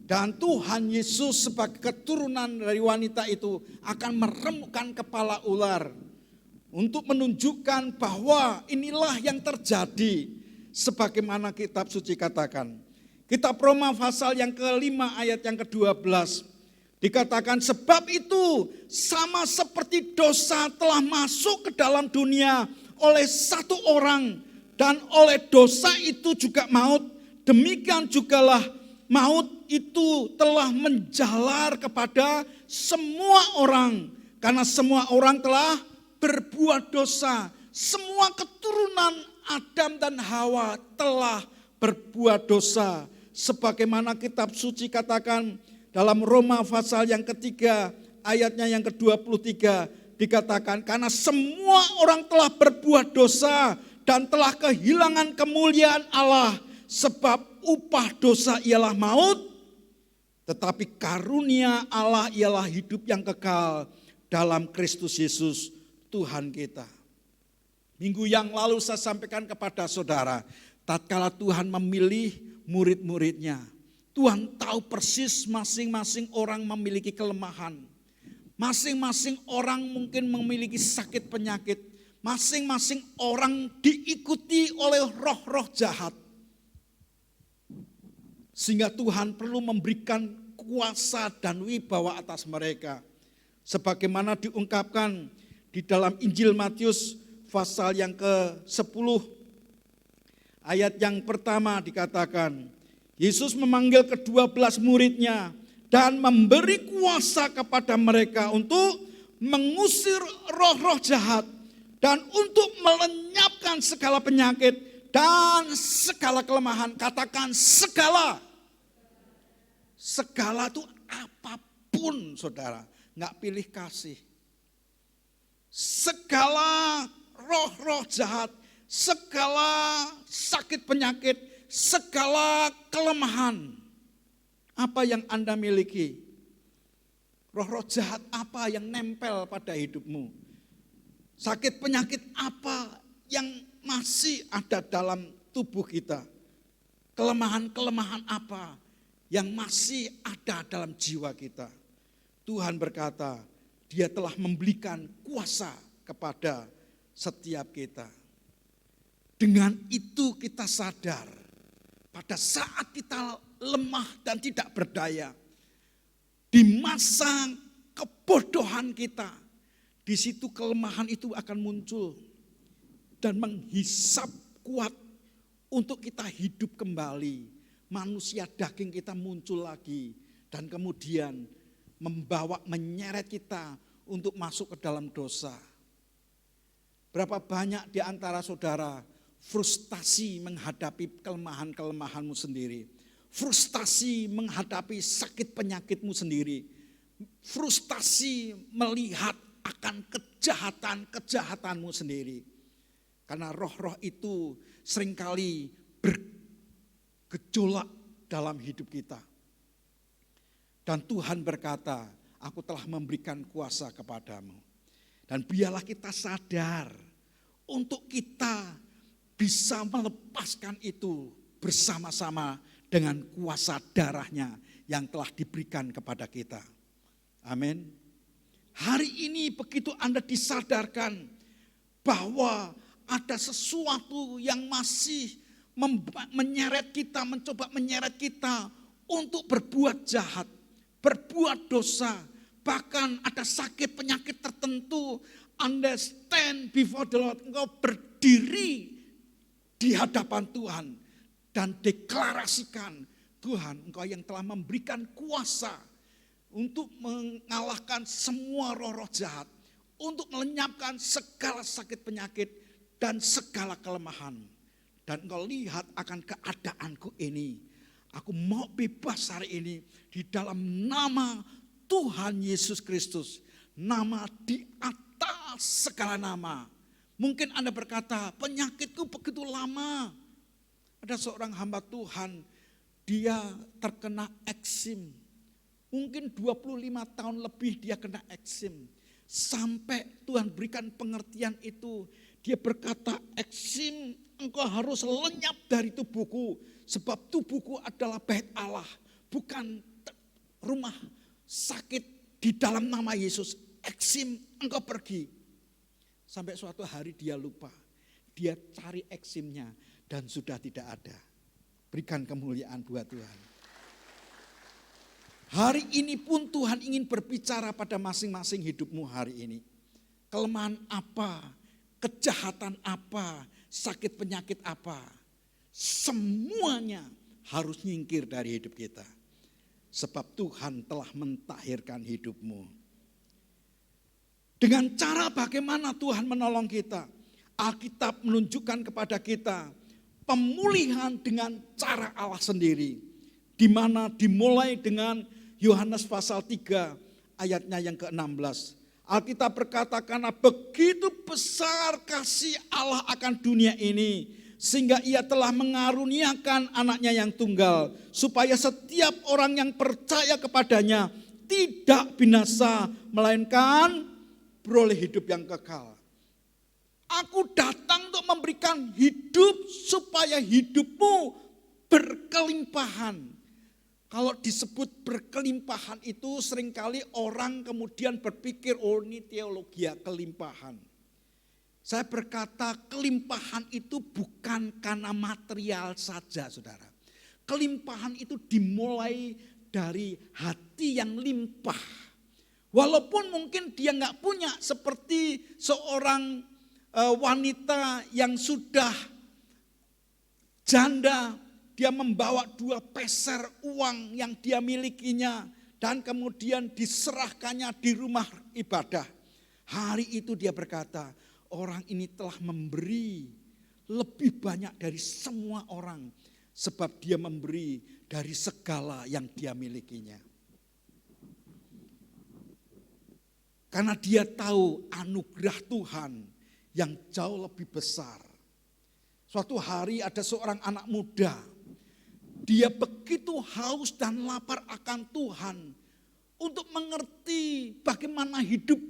Dan Tuhan Yesus sebagai keturunan dari wanita itu akan meremukkan kepala ular. Untuk menunjukkan bahwa inilah yang terjadi. Sebagaimana kitab suci katakan. Kitab Roma pasal yang ke-5 ayat yang ke-12. Dikatakan sebab itu sama seperti dosa telah masuk ke dalam dunia oleh satu orang. Dan oleh dosa itu juga maut. Demikian jugalah maut itu telah menjalar kepada semua orang. Karena semua orang telah berbuat dosa. Semua keturunan Adam dan Hawa telah berbuat dosa. Sebagaimana kitab suci katakan dalam Roma pasal yang ketiga ayatnya yang ke-23 dikatakan karena semua orang telah berbuat dosa dan telah kehilangan kemuliaan Allah. Sebab upah dosa ialah maut, tetapi karunia Allah ialah hidup yang kekal dalam Kristus Yesus Tuhan kita. Minggu yang lalu saya sampaikan kepada saudara, tatkala Tuhan memilih murid-muridnya, Tuhan tahu persis masing-masing orang memiliki kelemahan. Masing-masing orang mungkin memiliki sakit penyakit. Masing-masing orang diikuti oleh roh-roh jahat. Sehingga Tuhan perlu memberikan kuasa dan wibawa atas mereka. Sebagaimana diungkapkan di dalam Injil Matius pasal yang ke-10. Ayat yang pertama dikatakan, Yesus memanggil ke-12 muridnya dan memberi kuasa kepada mereka untuk mengusir roh-roh jahat dan untuk melenyapkan segala penyakit dan segala kelemahan. Katakan segala. Segala itu apapun, saudara. Nggak pilih kasih. Segala roh-roh jahat, segala sakit penyakit, segala kelemahan. Apa yang Anda miliki? Roh-roh jahat apa yang nempel pada hidupmu? Sakit penyakit apa yang masih ada dalam tubuh kita? Kelemahan-kelemahan apa yang masih ada dalam jiwa kita? Tuhan berkata, Dia telah memberikan kuasa kepada setiap kita. Dengan itu kita sadar, pada saat kita lemah dan tidak berdaya, di masa kebodohan kita, di situ kelemahan itu akan muncul dan menghisap kuat untuk kita hidup kembali. Manusia daging kita muncul lagi dan kemudian menyeret kita untuk masuk ke dalam dosa. Berapa banyak di antara saudara frustasi menghadapi kelemahan-kelemahanmu sendiri. Frustasi menghadapi sakit penyakitmu sendiri. Frustasi melihat akan kejahatan-kejahatanmu sendiri. Karena roh-roh itu seringkali bergejolak dalam hidup kita. Dan Tuhan berkata, aku telah memberikan kuasa kepadamu. Dan biarlah kita sadar untuk kita bisa melepaskan itu bersama-sama dengan kuasa darahnya yang telah diberikan kepada kita. Amin. Hari ini begitu Anda disadarkan bahwa ada sesuatu yang masih menyeret kita, mencoba menyeret kita untuk berbuat jahat, berbuat dosa, bahkan ada sakit penyakit tertentu. Anda stand before the Lord, engkau berdiri di hadapan Tuhan dan deklarasikan, Tuhan, engkau yang telah memberikan kuasa untuk mengalahkan semua roh-roh jahat, untuk melenyapkan segala sakit penyakit dan segala kelemahan. Dan engkau lihat akan keadaanku ini. Aku mau bebas hari ini di dalam nama Tuhan Yesus Kristus. Nama di atas segala nama. Mungkin Anda berkata, penyakitku begitu lama. Ada seorang hamba Tuhan, dia terkena eksim. Mungkin 25 tahun lebih dia kena eksim. Sampai Tuhan berikan pengertian itu. Dia berkata, eksim engkau harus lenyap dari tubuhku. Sebab tubuhku adalah bait Allah. Bukan rumah sakit di dalam nama Yesus. Eksim engkau pergi. Sampai suatu hari dia lupa. Dia cari eksimnya dan sudah tidak ada. Berikan kemuliaan buat Tuhan. Hari ini pun Tuhan ingin berbicara pada masing-masing hidupmu hari ini. Kelemahan apa, kejahatan apa, sakit penyakit apa. Semuanya harus nyingkir dari hidup kita. Sebab Tuhan telah mentahirkan hidupmu. Dengan cara bagaimana Tuhan menolong kita. Alkitab menunjukkan kepada kita pemulihan dengan cara Allah sendiri. Di mana dimulai dengan Yohanes pasal 3 ayatnya yang ke-16. Alkitab berkata, karena begitu besar kasih Allah akan dunia ini, sehingga ia telah mengaruniakan anaknya yang tunggal, supaya setiap orang yang percaya kepadanya tidak binasa, melainkan beroleh hidup yang kekal. Aku datang untuk memberikan hidup supaya hidupmu berkelimpahan. Kalau disebut berkelimpahan itu seringkali orang kemudian berpikir, oh ini teologi kelimpahan. Saya berkata kelimpahan itu bukan karena material saja, saudara. Kelimpahan itu dimulai dari hati yang limpah. Walaupun mungkin dia nggak punya seperti seorang wanita yang sudah janda, dia membawa 2 peser uang yang dia milikinya dan kemudian diserahkannya di rumah ibadah. Hari itu dia berkata, orang ini telah memberi lebih banyak dari semua orang sebab dia memberi dari segala yang dia milikinya. Karena dia tahu anugerah Tuhan yang jauh lebih besar. Suatu hari ada seorang anak muda, dia begitu haus dan lapar akan Tuhan untuk mengerti bagaimana hidup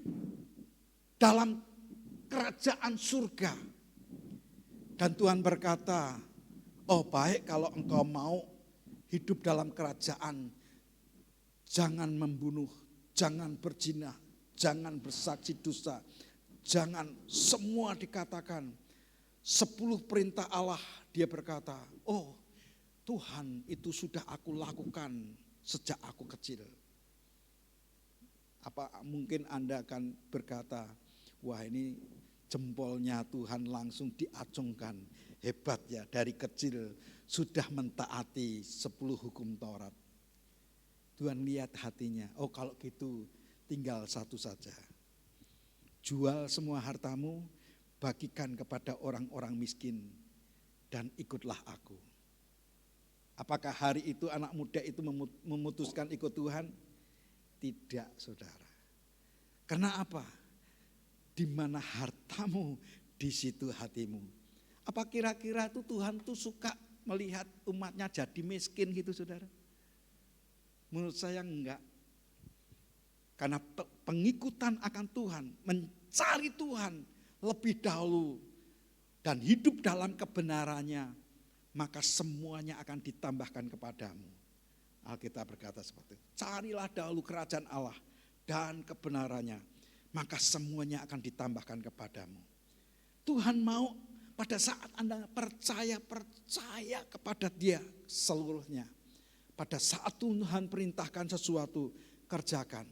dalam kerajaan surga. Dan Tuhan berkata, oh baik kalau engkau mau hidup dalam kerajaan, jangan membunuh, jangan berzina, jangan bersaksi dosa, jangan semua dikatakan. 10 perintah Allah, dia berkata, oh Tuhan itu sudah aku lakukan sejak aku kecil. Apa mungkin Anda akan berkata, wah ini jempolnya Tuhan langsung diacungkan. Hebat ya, dari kecil sudah mentaati 10 hukum Taurat. Tuhan lihat hatinya, oh kalau gitu tinggal satu saja. Jual semua hartamu, bagikan kepada orang-orang miskin dan ikutlah aku. Apakah hari itu anak muda itu memutuskan ikut Tuhan? Tidak, saudara. Karena apa? Di mana hartamu, di situ hatimu. Apa kira-kira itu Tuhan tuh suka melihat umatnya jadi miskin gitu, saudara? Menurut saya enggak. Karena pengikutan akan Tuhan, mencari Tuhan lebih dahulu dan hidup dalam kebenarannya, maka semuanya akan ditambahkan kepadamu. Alkitab berkata seperti itu. Carilah dahulu kerajaan Allah dan kebenarannya, maka semuanya akan ditambahkan kepadamu. Tuhan mau pada saat Anda percaya kepada Dia seluruhnya. Pada saat Tuhan perintahkan sesuatu, kerjakan.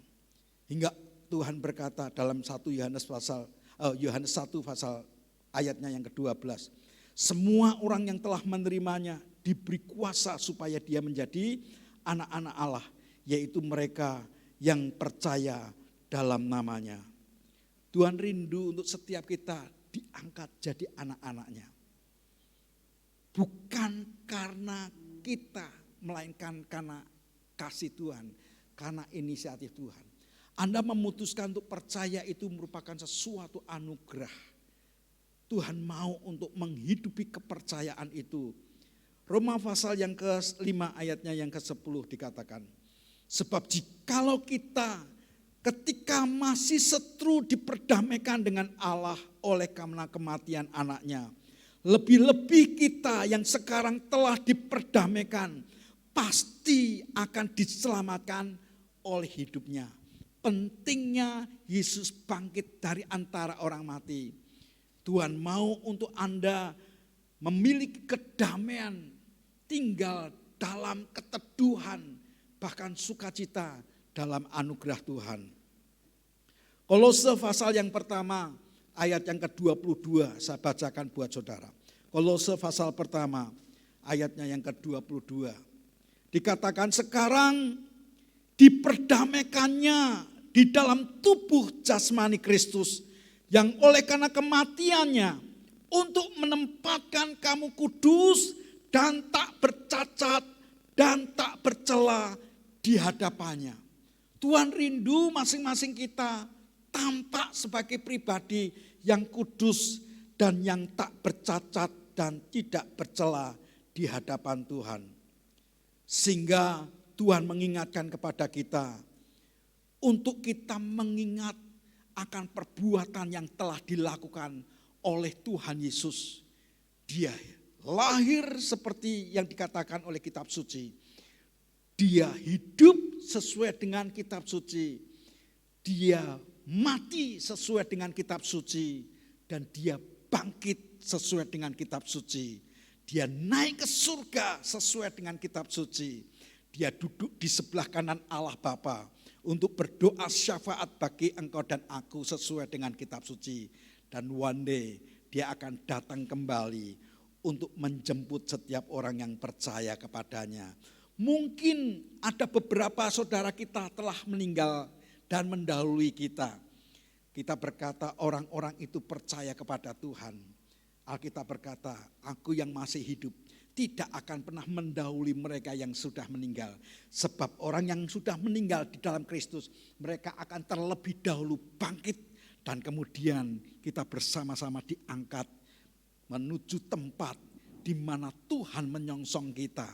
Hingga Tuhan berkata dalam 1 Yohanes 1 pasal ayatnya yang ke-12. Semua orang yang telah menerimanya diberi kuasa supaya dia menjadi anak-anak Allah, yaitu mereka yang percaya dalam namanya. Tuhan rindu untuk setiap kita diangkat jadi anak-anaknya. Bukan karena kita, melainkan karena kasih Tuhan, karena inisiatif Tuhan. Anda memutuskan untuk percaya itu merupakan sesuatu anugerah. Tuhan mau untuk menghidupi kepercayaan itu. Roma pasal yang ke-5 ayatnya yang ke-10 dikatakan. Sebab jikalau kita ketika masih seteru diperdamaikan dengan Allah oleh karena kematian anaknya. Lebih-lebih kita yang sekarang telah diperdamaikan pasti akan diselamatkan oleh hidupnya. Pentingnya Yesus bangkit dari antara orang mati. Tuhan mau untuk Anda memiliki kedamaian, tinggal dalam keteduhan, bahkan sukacita dalam anugerah Tuhan. Kolose pasal yang pertama, ayat yang ke-22, saya bacakan buat saudara. Kolose pasal pertama, ayatnya yang ke-22. Dikatakan sekarang diperdamaikannya di dalam tubuh jasmani Kristus, yang oleh karena kematiannya untuk menempatkan kamu kudus dan tak bercacat dan tak bercela di hadapannya. Tuhan rindu masing-masing kita tampak sebagai pribadi yang kudus dan yang tak bercacat dan tidak bercela di hadapan Tuhan. Sehingga Tuhan mengingatkan kepada kita untuk kita mengingat akan perbuatan yang telah dilakukan oleh Tuhan Yesus. Dia lahir seperti yang dikatakan oleh kitab suci. Dia hidup sesuai dengan kitab suci. Dia mati sesuai dengan kitab suci. Dan dia bangkit sesuai dengan kitab suci. Dia naik ke surga sesuai dengan kitab suci. Dia duduk di sebelah kanan Allah Bapa untuk berdoa syafaat bagi engkau dan aku sesuai dengan kitab suci. Dan one day dia akan datang kembali untuk menjemput setiap orang yang percaya kepadanya. Mungkin ada beberapa saudara kita telah meninggal dan mendahului kita. Kita berkata orang-orang itu percaya kepada Tuhan. Alkitab berkata, aku yang masih hidup tidak akan pernah mendahului mereka yang sudah meninggal. Sebab orang yang sudah meninggal di dalam Kristus, mereka akan terlebih dahulu bangkit. Dan kemudian kita bersama-sama diangkat menuju tempat di mana Tuhan menyongsong kita.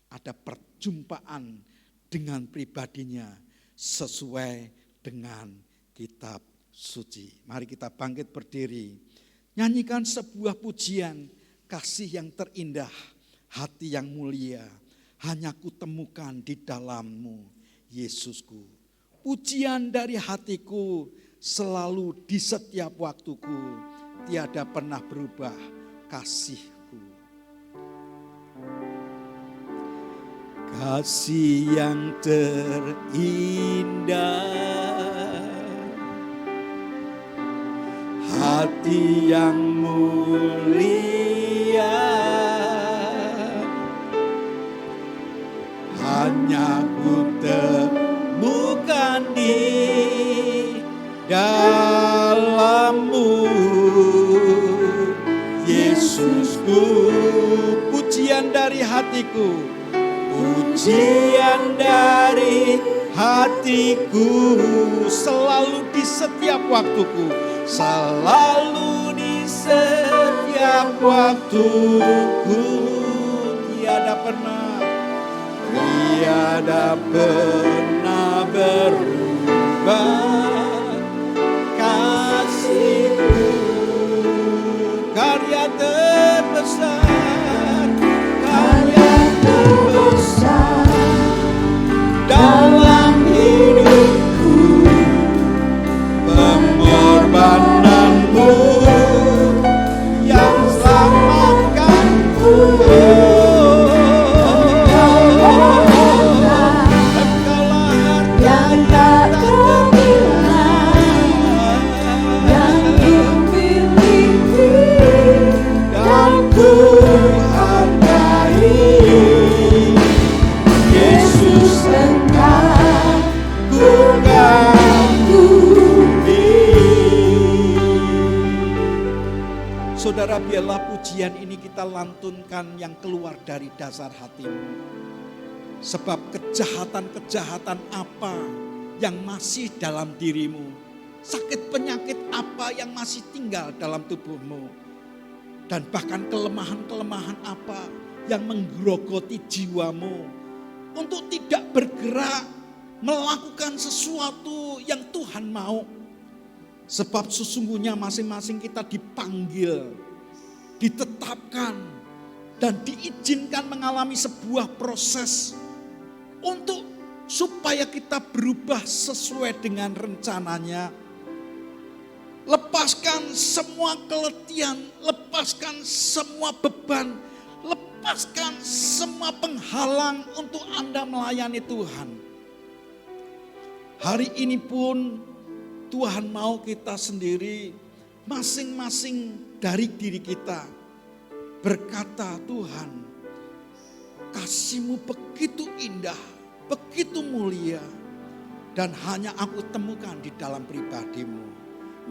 Ada perjumpaan dengan pribadinya sesuai dengan kitab suci. Mari kita bangkit berdiri. Nyanyikan sebuah pujian, kasih yang terindah, hati yang mulia. Hanya kutemukan di dalammu, Yesusku. Pujian dari hatiku selalu di setiap waktuku. Tiada pernah berubah kasihku. Kasih yang terindah, hati yang mulia, hanya ku temukan di dalammu, Yesusku. Pujian dari hatiku, pujian dari hatiku, selalu di setiap waktuku, selalu di setiap waktuku. Tiada pernah berubah kasihku. Karya terbesar, karya terbesar dalam hidupku, pengorbananmu yang selamatkanku. Engkaulah harta yang tak ternilai yang dimiliki dan ku hargai. Yesus engkau ku kagumi. Saudara, biarlah pujian ini kita lantunkan yang keluar dari dasar hatimu. Sebab kejahatan-kejahatan apa yang masih dalam dirimu, sakit penyakit apa yang masih tinggal dalam tubuhmu, dan bahkan kelemahan-kelemahan apa yang menggerogoti jiwamu untuk tidak bergerak melakukan sesuatu yang Tuhan mau. Sebab sesungguhnya masing-masing kita dipanggil, ditetapkan, dan diizinkan mengalami sebuah proses untuk supaya kita berubah sesuai dengan rencananya. Lepaskan semua keletihan, lepaskan semua beban, lepaskan semua penghalang untuk Anda melayani Tuhan. Hari ini pun Tuhan mau kita sendiri, masing-masing dari diri kita berkata, Tuhan, kasih-Mu begitu indah, begitu mulia, dan hanya aku temukan di dalam pribadi-Mu.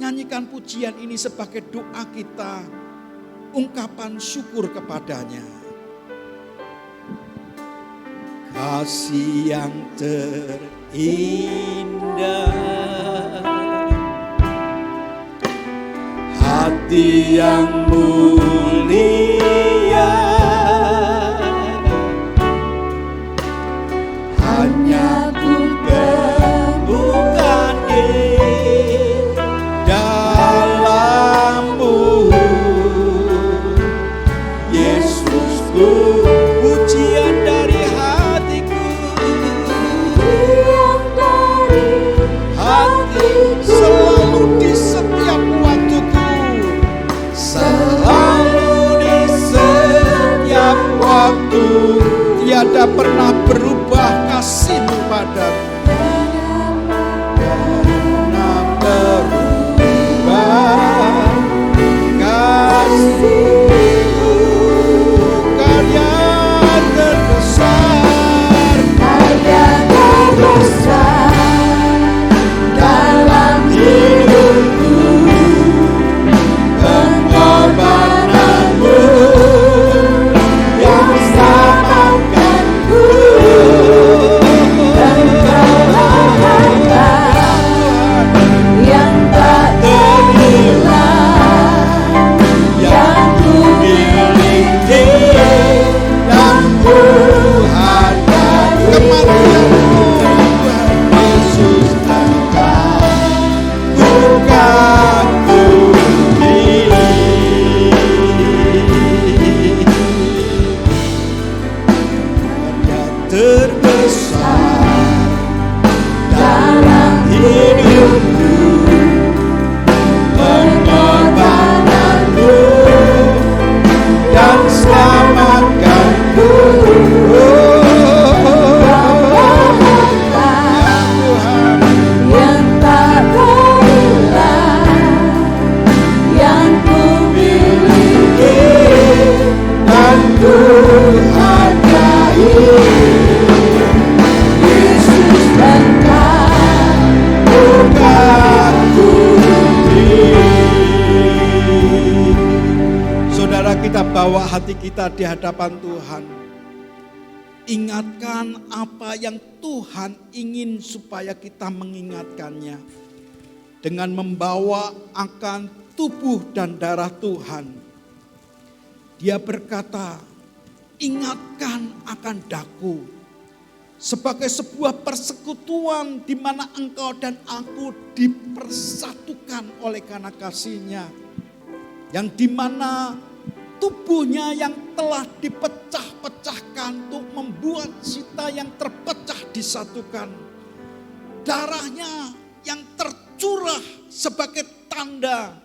Nyanyikan pujian ini sebagai doa kita, ungkapan syukur kepadanya. Kasih yang terindah, hati yang mulia, hanya ku temukan di dalammu, Yesusku. Pujian dari hatiku, Bapakku, tiada pernah berubah kasih-Mu padaku. Pernah berubah kasih-Mu, karya terbesar, Karya terbesar dalam hidupku, pengorbananmu yang selamatkanku. yang tak terhilang, yang ku Miliki dan ku hargai. Kematian-Mu Tuhan Yesus telah bukan ku diri. Karya terbesar dalam hidupku, pengorbananmu dan selamatkanku. yang tak terhilang, yang ku miliki Dan ku hargai. Yesus engkau bukan ku diri. Saudara, kita bawa hati kita di hadapan Tuhan. Ingatkan apa yang Tuhan ingin supaya kita mengingatkannya. Dengan membawa akan tubuh dan darah Tuhan. Dia berkata, ingatkan akan daku. Sebagai sebuah persekutuan di mana engkau dan aku dipersatukan oleh karena kasih-Nya. Yang di mana tubuhnya yang telah dipecah-pecahkan untuk membuat kita yang terpecah disatukan. Darahnya yang tercurah sebagai tanda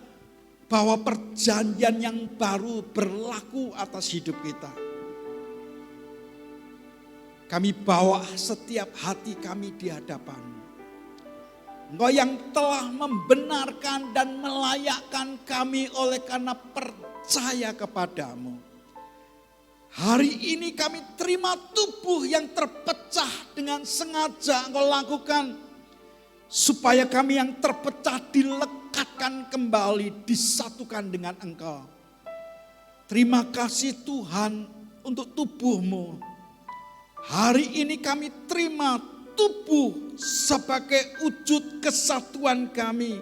bahwa perjanjian yang baru berlaku atas hidup kita. Kami bawa setiap hati kami di hadapan-Mu. Engkau yang telah membenarkan dan melayakkan kami oleh karena percaya kepada-Mu. Hari ini kami terima tubuh yang terpecah dengan sengaja Engkau lakukan. Supaya kami yang terpecah dilekatkan kembali, disatukan dengan Engkau. Terima kasih Tuhan untuk tubuh-Mu. Hari ini kami terima tubuh sebagai wujud kesatuan kami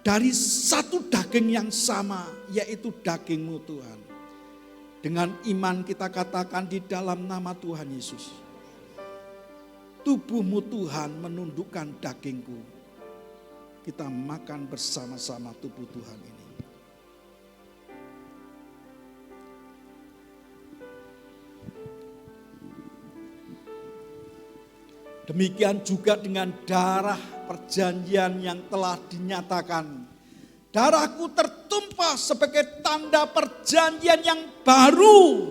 dari satu daging yang sama, yaitu daging-Mu Tuhan. Dengan iman kita katakan di dalam nama Tuhan Yesus. Tubuh-Mu Tuhan menundukkan dagingku. Kita makan bersama-sama tubuh Tuhan ini. Demikian juga dengan darah perjanjian yang telah dinyatakan. Darahku tertumpah sebagai tanda perjanjian yang baru.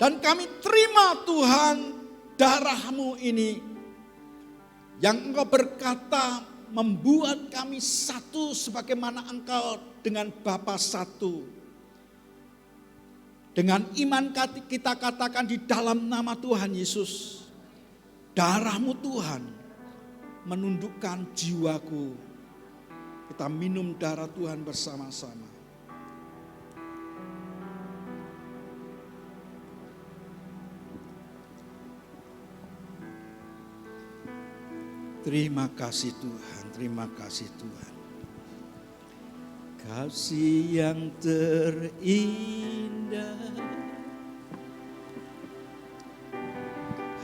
Dan kami terima Tuhan darah-Mu ini. Yang Engkau berkata membuat kami satu sebagaimana Engkau dengan Bapa satu. Dengan iman kita katakan di dalam nama Tuhan Yesus. Darah-Mu Tuhan menundukkan jiwaku. Kita minum darah Tuhan bersama-sama. Terima kasih Tuhan, terima kasih Tuhan. Kasih yang terindah,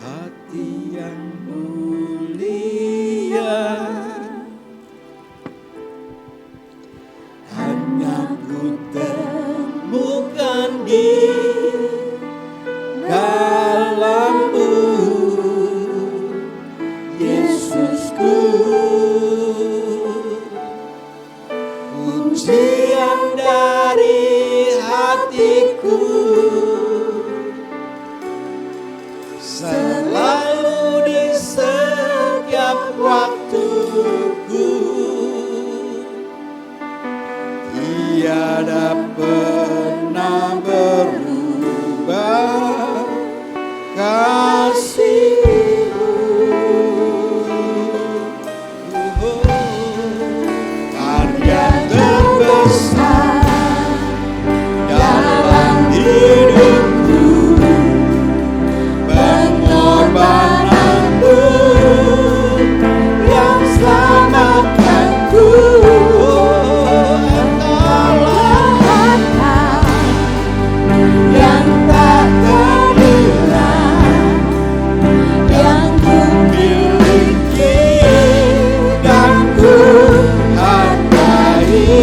hati yang mulia, hanya ku temukan di dalam-Mu, Yesusku. Pujian dari hatiku selalu di setiap waktuku. Tiada pernah berubah kasih-Mu. Karya terbesar dalam hidupku, pengorbananmu yang selamatkanku. Yang tak ternilai, yang ku Miliki dan ku hargai,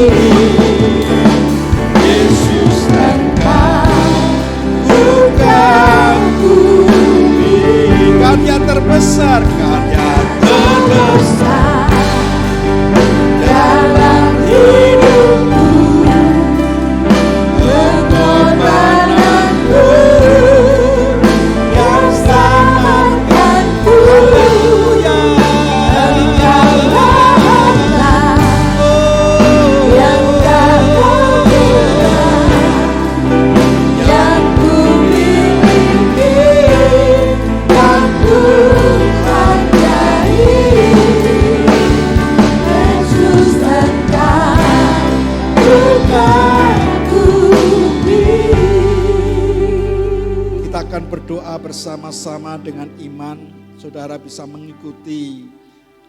Yesus Engkau bukan bumi. Karya terbesar, karya terbesar dalam hidupku, pengorbananmu yang selamatkanku. Haleluya. Engkaulah Allah yang tak ternilai, yang ku miliki dan ku hargai. Yesus Engkau bukan bumi. Kita akan berdoa bersama-sama dengan iman. Saudara bisa mengikuti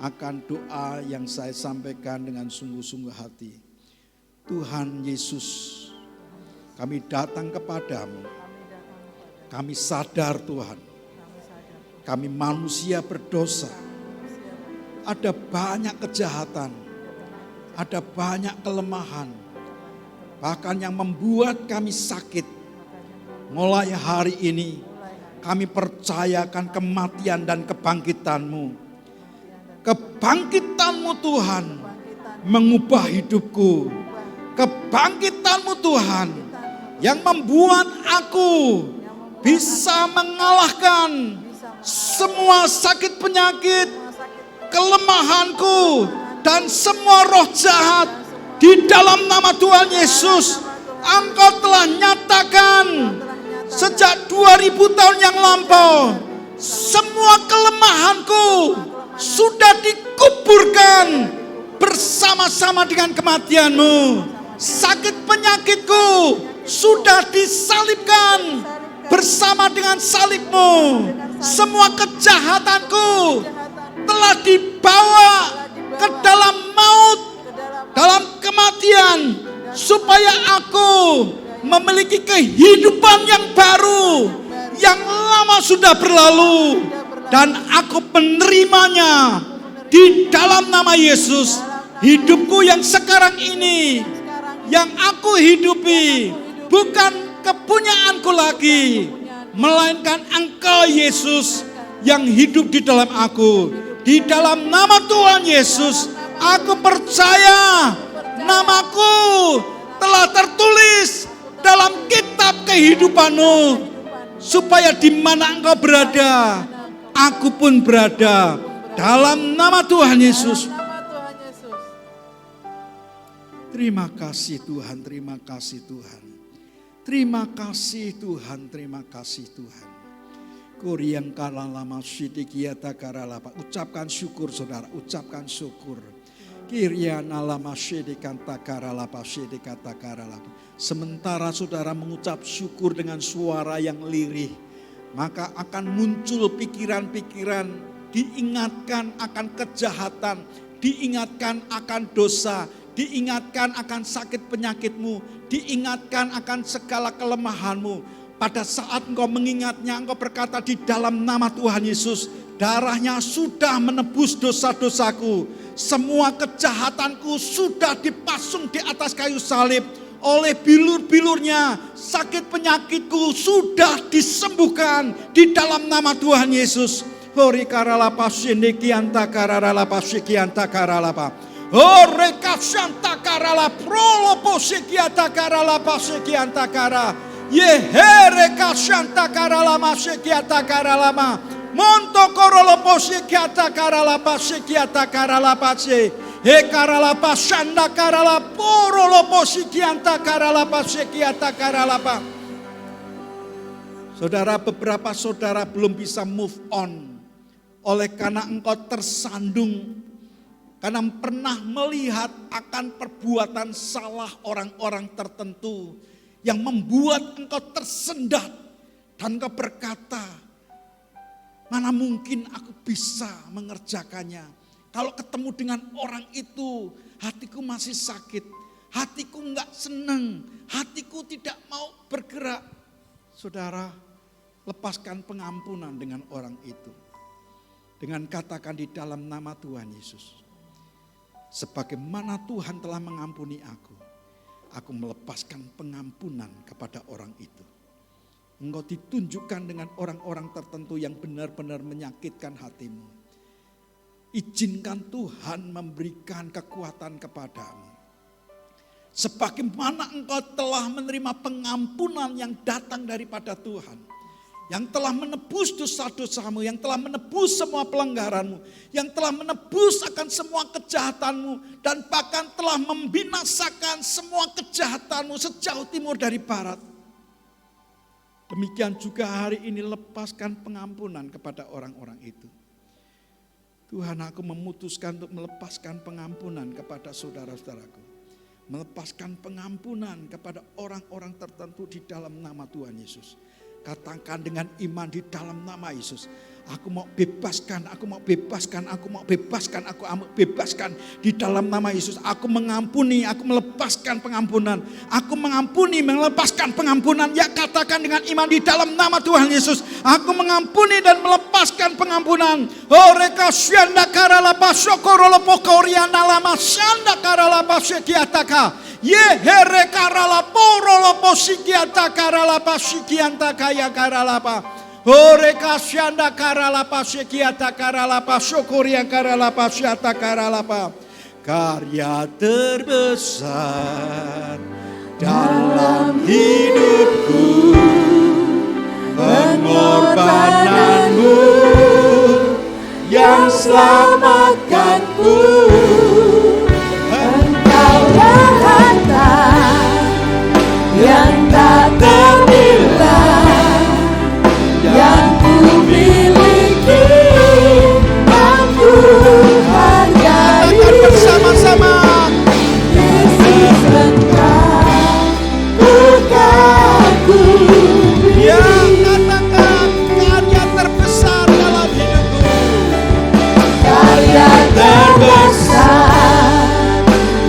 akan doa yang saya sampaikan dengan sungguh-sungguh hati. Tuhan Yesus, kami datang kepadamu. Kami sadar Tuhan, kami manusia berdosa. Ada banyak kejahatan, ada banyak kelemahan, bahkan yang membuat kami sakit. Mulai hari ini kami percayakan kematian dan kebangkitan-Mu. Kebangkitan-Mu Tuhan mengubah hidupku. Kebangkitan-Mu Tuhan yang membuat aku bisa mengalahkan semua sakit penyakit, kelemahanku, dan semua roh jahat. Di dalam nama Tuhan Yesus, Engkau telah nyatakan sejak 2000 tahun yang lampau, semua kelemahanku sudah dikuburkan bersama-sama dengan kematian-Mu. Sakit penyakitku sudah disalibkan bersama dengan salib-Mu. Semua kejahatanku telah dibawa ke dalam maut, dalam kematian, supaya aku memiliki kehidupan yang baru, yang lama sudah berlalu, dan aku menerimanya di dalam nama Yesus. Hidupku yang sekarang ini, yang aku hidupi, bukan kepunyaanku lagi, melainkan Engkau Yesus yang hidup di dalam aku. Di dalam nama Tuhan Yesus, aku percaya namaku telah tertulis dalam kitab kehidupan-Mu, supaya di mana Engkau berada, aku pun berada. Dalam nama Tuhan Yesus. Terima kasih Tuhan, terima kasih Tuhan. Terima kasih Tuhan, terima kasih Tuhan. Kuriang kalalama sidikiata karalapa. Ucapkan syukur saudara, ucapkan syukur. Kiriana lama sidikanta karalapa sidikata karalapa. Sementara saudara mengucap syukur dengan suara yang lirih, maka akan muncul pikiran-pikiran, diingatkan akan kejahatan, diingatkan akan dosa, diingatkan akan sakit penyakitmu, diingatkan akan segala kelemahanmu. Pada saat engkau mengingatnya, engkau berkata, di dalam nama Tuhan Yesus, darahnya sudah menebus dosa-dosaku. Semua kejahatanku sudah dipasung di atas kayu salib. Oleh bilur-bilurnya, sakit penyakitku sudah disembuhkan di dalam nama Tuhan Yesus. Hori karalapa sindikianta karalapa sikianta karalapa. Hore kasanta karala prolopo sikianta karalapa sikianta kara. Yehere kasyanta karalama sekiata karalama. Monto korolopo sekiata karalapa sekiata karalapa se. He karalapa shanda karalapo rolopo sekianta karalapa sekiata karalapa. Saudara, beberapa saudara belum bisa move on. Oleh karena engkau tersandung. Karena pernah melihat akan perbuatan salah orang-orang tertentu yang membuat engkau tersendat dan engkau berkata, mana mungkin aku bisa mengerjakannya. Kalau ketemu dengan orang itu, hatiku masih sakit, hatiku enggak senang, hatiku tidak mau bergerak. Saudara, lepaskan pengampunan dengan orang itu. Dengan katakan di dalam nama Tuhan Yesus, sebagaimana Tuhan telah mengampuni aku melepaskan pengampunan kepada orang itu. Engkau ditunjukkan dengan orang-orang tertentu yang benar-benar menyakitkan hatimu. Izinkan Tuhan memberikan kekuatan kepadamu. Sebagaimana engkau telah menerima pengampunan yang datang daripada Tuhan. Yang telah menebus dosa-dosamu, yang telah menebus semua pelanggaranmu, yang telah menebus akan semua kejahatanmu, dan bahkan telah membinasakan semua kejahatanmu sejauh timur dari barat. Demikian juga hari ini lepaskan pengampunan kepada orang-orang itu. Tuhan, aku memutuskan untuk melepaskan pengampunan kepada saudara-saudaraku. Melepaskan pengampunan kepada orang-orang tertentu di dalam nama Tuhan Yesus. Katakan dengan iman di dalam nama Yesus. Aku mau bebaskan, aku mau bebaskan, aku mau bebaskan, aku mau bebaskan di dalam nama Yesus. Aku mengampuni, aku melepaskan pengampunan. Aku mengampuni, melepaskan pengampunan. Ya, katakan dengan iman di dalam nama Tuhan Yesus. Aku mengampuni dan melepaskan pengampunan. Oh, reka syanda karalapa sokorolopo koriana lama syanda karalapa setiataka. Yehere karalapa rolopo sikiata karalapa sikianta kaya karalapa. Ore kasyanda karalapa sikiata karalapa syukuria karalapa syata karalapa. Karya terbesar dalam hidupku, pengorbananmu yang selamatkanku. Yang tak ternilai, yang ku miliki, yang ku hargai. Katakan bersama-sama. Yesus engkau ku kagumi. Ya, katakan karya terbesar dalam hidupku. Karya terbesar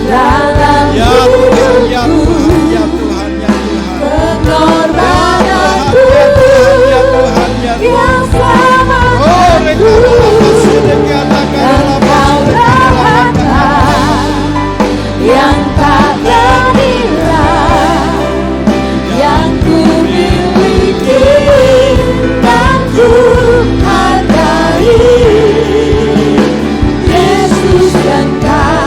dalam hidupku. Ya Tuhan, ya Tuhan, ya Tuhan. Pengorbananku Ya Tuhan, ya Tuhan, ya Tuhan. yang selamatkanku. Engkau rahata yang tak ternilai, yang ku miliki dan ku hargai. Yesus engkau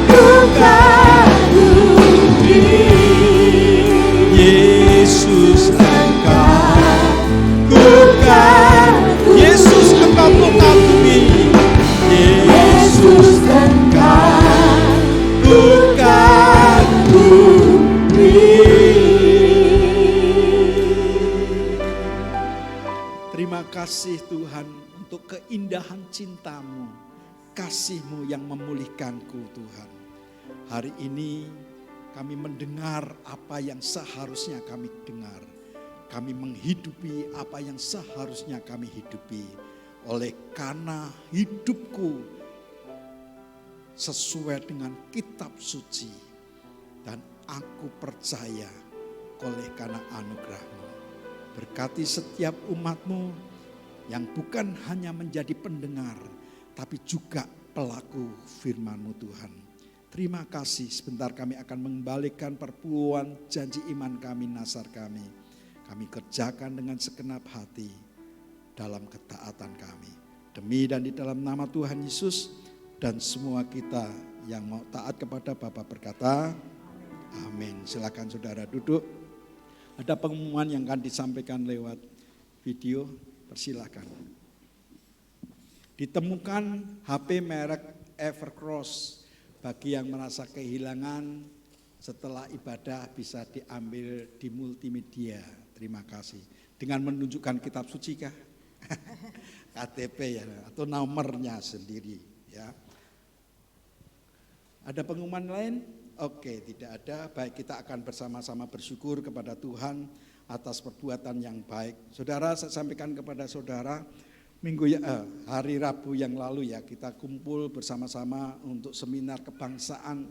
ku kagumi. Yesus engkau ku kagumi. Yesus engkau ku kagumi. Yesus engkau ku kagumi. Terima kasih Tuhan untuk keindahan cinta-Mu, kasih-Mu yang memulihkanku Tuhan. Hari ini kami mendengar apa yang seharusnya kami dengar. Kami menghidupi apa yang seharusnya kami hidupi. Oleh karena hidupku sesuai dengan kitab suci. Dan aku percaya oleh karena anugerah-Mu. Berkati setiap umat-Mu yang bukan hanya menjadi pendengar, tapi juga pelaku firman-Mu Tuhan. Terima kasih, sebentar kami akan mengembalikan perpuluhan janji iman kami, nasar kami. Kami kerjakan dengan segenap hati dalam ketaatan kami. Demi dan di dalam nama Tuhan Yesus, dan semua kita yang mau taat kepada Bapa berkata, amin. Silakan saudara duduk. Ada pengumuman yang akan disampaikan lewat video, persilakan. Ditemukan HP merek Evercross bagi yang merasa kehilangan setelah ibadah bisa diambil di multimedia. Terima kasih. Dengan menunjukkan kitab suci kah? KTP ya, atau nomornya sendiri ya. Ada pengumuman lain? Oke, tidak ada. Baik, kita akan bersama-sama bersyukur kepada Tuhan atas perbuatan yang baik. Saudara, saya sampaikan kepada saudara, hari Rabu yang lalu ya, kita kumpul bersama-sama untuk seminar kebangsaan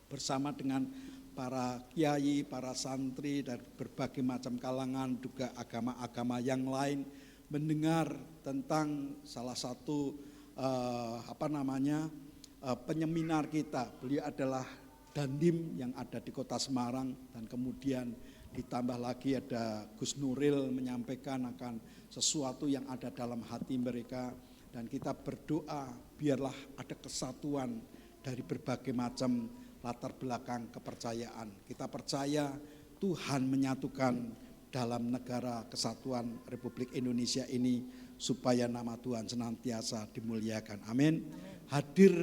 bersama dengan para kiai, para santri dari berbagai macam kalangan, juga agama-agama yang lain, mendengar tentang salah satu penyeminar kita. Beliau adalah Dandim yang ada di Kota Semarang, dan kemudian ditambah lagi ada Gus Nuril menyampaikan akan sesuatu yang ada dalam hati mereka, dan kita berdoa biarlah ada kesatuan dari berbagai macam latar belakang kepercayaan. Kita percaya Tuhan menyatukan dalam negara kesatuan Republik Indonesia ini supaya nama Tuhan senantiasa dimuliakan. Amin. Hadir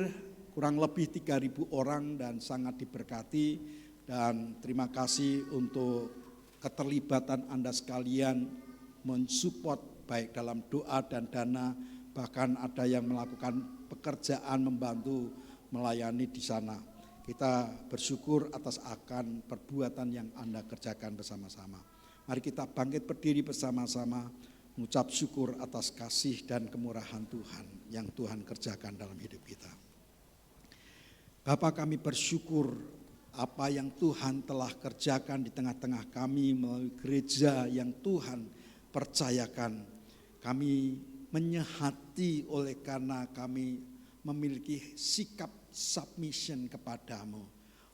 kurang lebih 3.000 orang dan sangat diberkati, dan terima kasih untuk keterlibatan Anda sekalian mensupport baik dalam doa dan dana, bahkan ada yang melakukan pekerjaan membantu melayani di sana. Kita bersyukur atas akan perbuatan yang Anda kerjakan bersama-sama. Mari kita bangkit berdiri bersama-sama mengucap syukur atas kasih dan kemurahan Tuhan yang Tuhan kerjakan dalam hidup kita. Bapa, kami bersyukur apa yang Tuhan telah kerjakan di tengah-tengah kami melalui gereja yang Tuhan percayakan. Kami menyehati oleh karena kami memiliki sikap submission kepadamu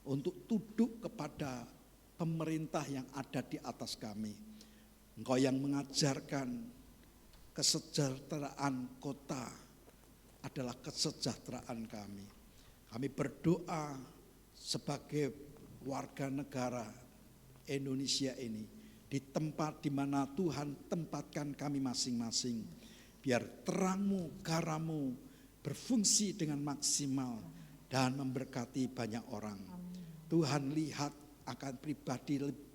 untuk tunduk kepada pemerintah yang ada di atas kami. Engkau yang mengajarkan kesejahteraan kota adalah kesejahteraan kami. Kami berdoa sebagai warga negara Indonesia ini, di tempat di mana Tuhan tempatkan kami masing-masing, biar terang-Mu, garam-Mu berfungsi dengan maksimal dan memberkati banyak orang. Tuhan lihat akan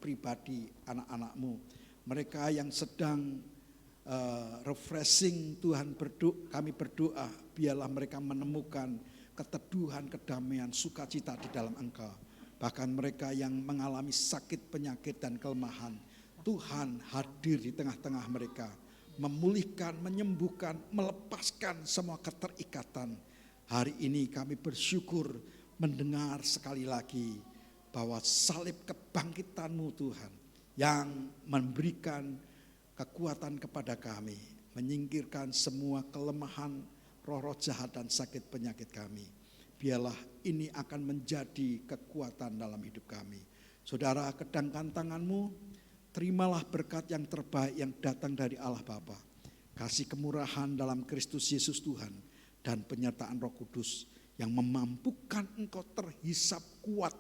pribadi anak-anak-Mu, mereka yang sedang refreshing. Tuhan, kami berdoa biarlah mereka menemukan keteduhan, kedamaian, sukacita di dalam Engkau. Bahkan mereka yang mengalami sakit, penyakit, dan kelemahan, Tuhan hadir di tengah-tengah mereka, memulihkan, menyembuhkan, melepaskan semua keterikatan. Hari ini kami bersyukur mendengar sekali lagi bahwa salib kebangkitan-Mu Tuhan yang memberikan kekuatan kepada kami, menyingkirkan semua kelemahan, roh-roh jahat dan sakit penyakit kami. Biarlah ini akan menjadi kekuatan dalam hidup kami. Saudara, kedangkan tangan-Mu, terimalah berkat yang terbaik yang datang dari Allah Bapa, kasih kemurahan dalam Kristus Yesus Tuhan, dan penyertaan Roh Kudus yang memampukan engkau terhisap kuat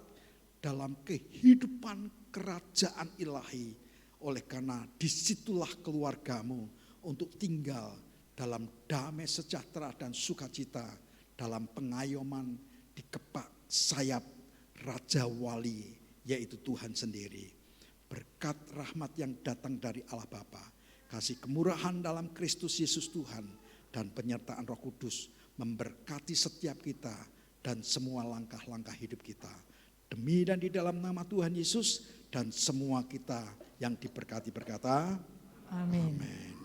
dalam kehidupan kerajaan ilahi. Oleh karena disitulah keluargamu untuk tinggal dalam damai sejahtera dan sukacita, dalam pengayoman di kepak sayap Raja Wali, yaitu Tuhan sendiri. Berkat rahmat yang datang dari Allah Bapa, kasih kemurahan dalam Kristus Yesus Tuhan, dan penyertaan Roh Kudus memberkati setiap kita dan semua langkah-langkah hidup kita. Demi dan di dalam nama Tuhan Yesus, dan semua kita yang diberkati berkata, Amin. Amin.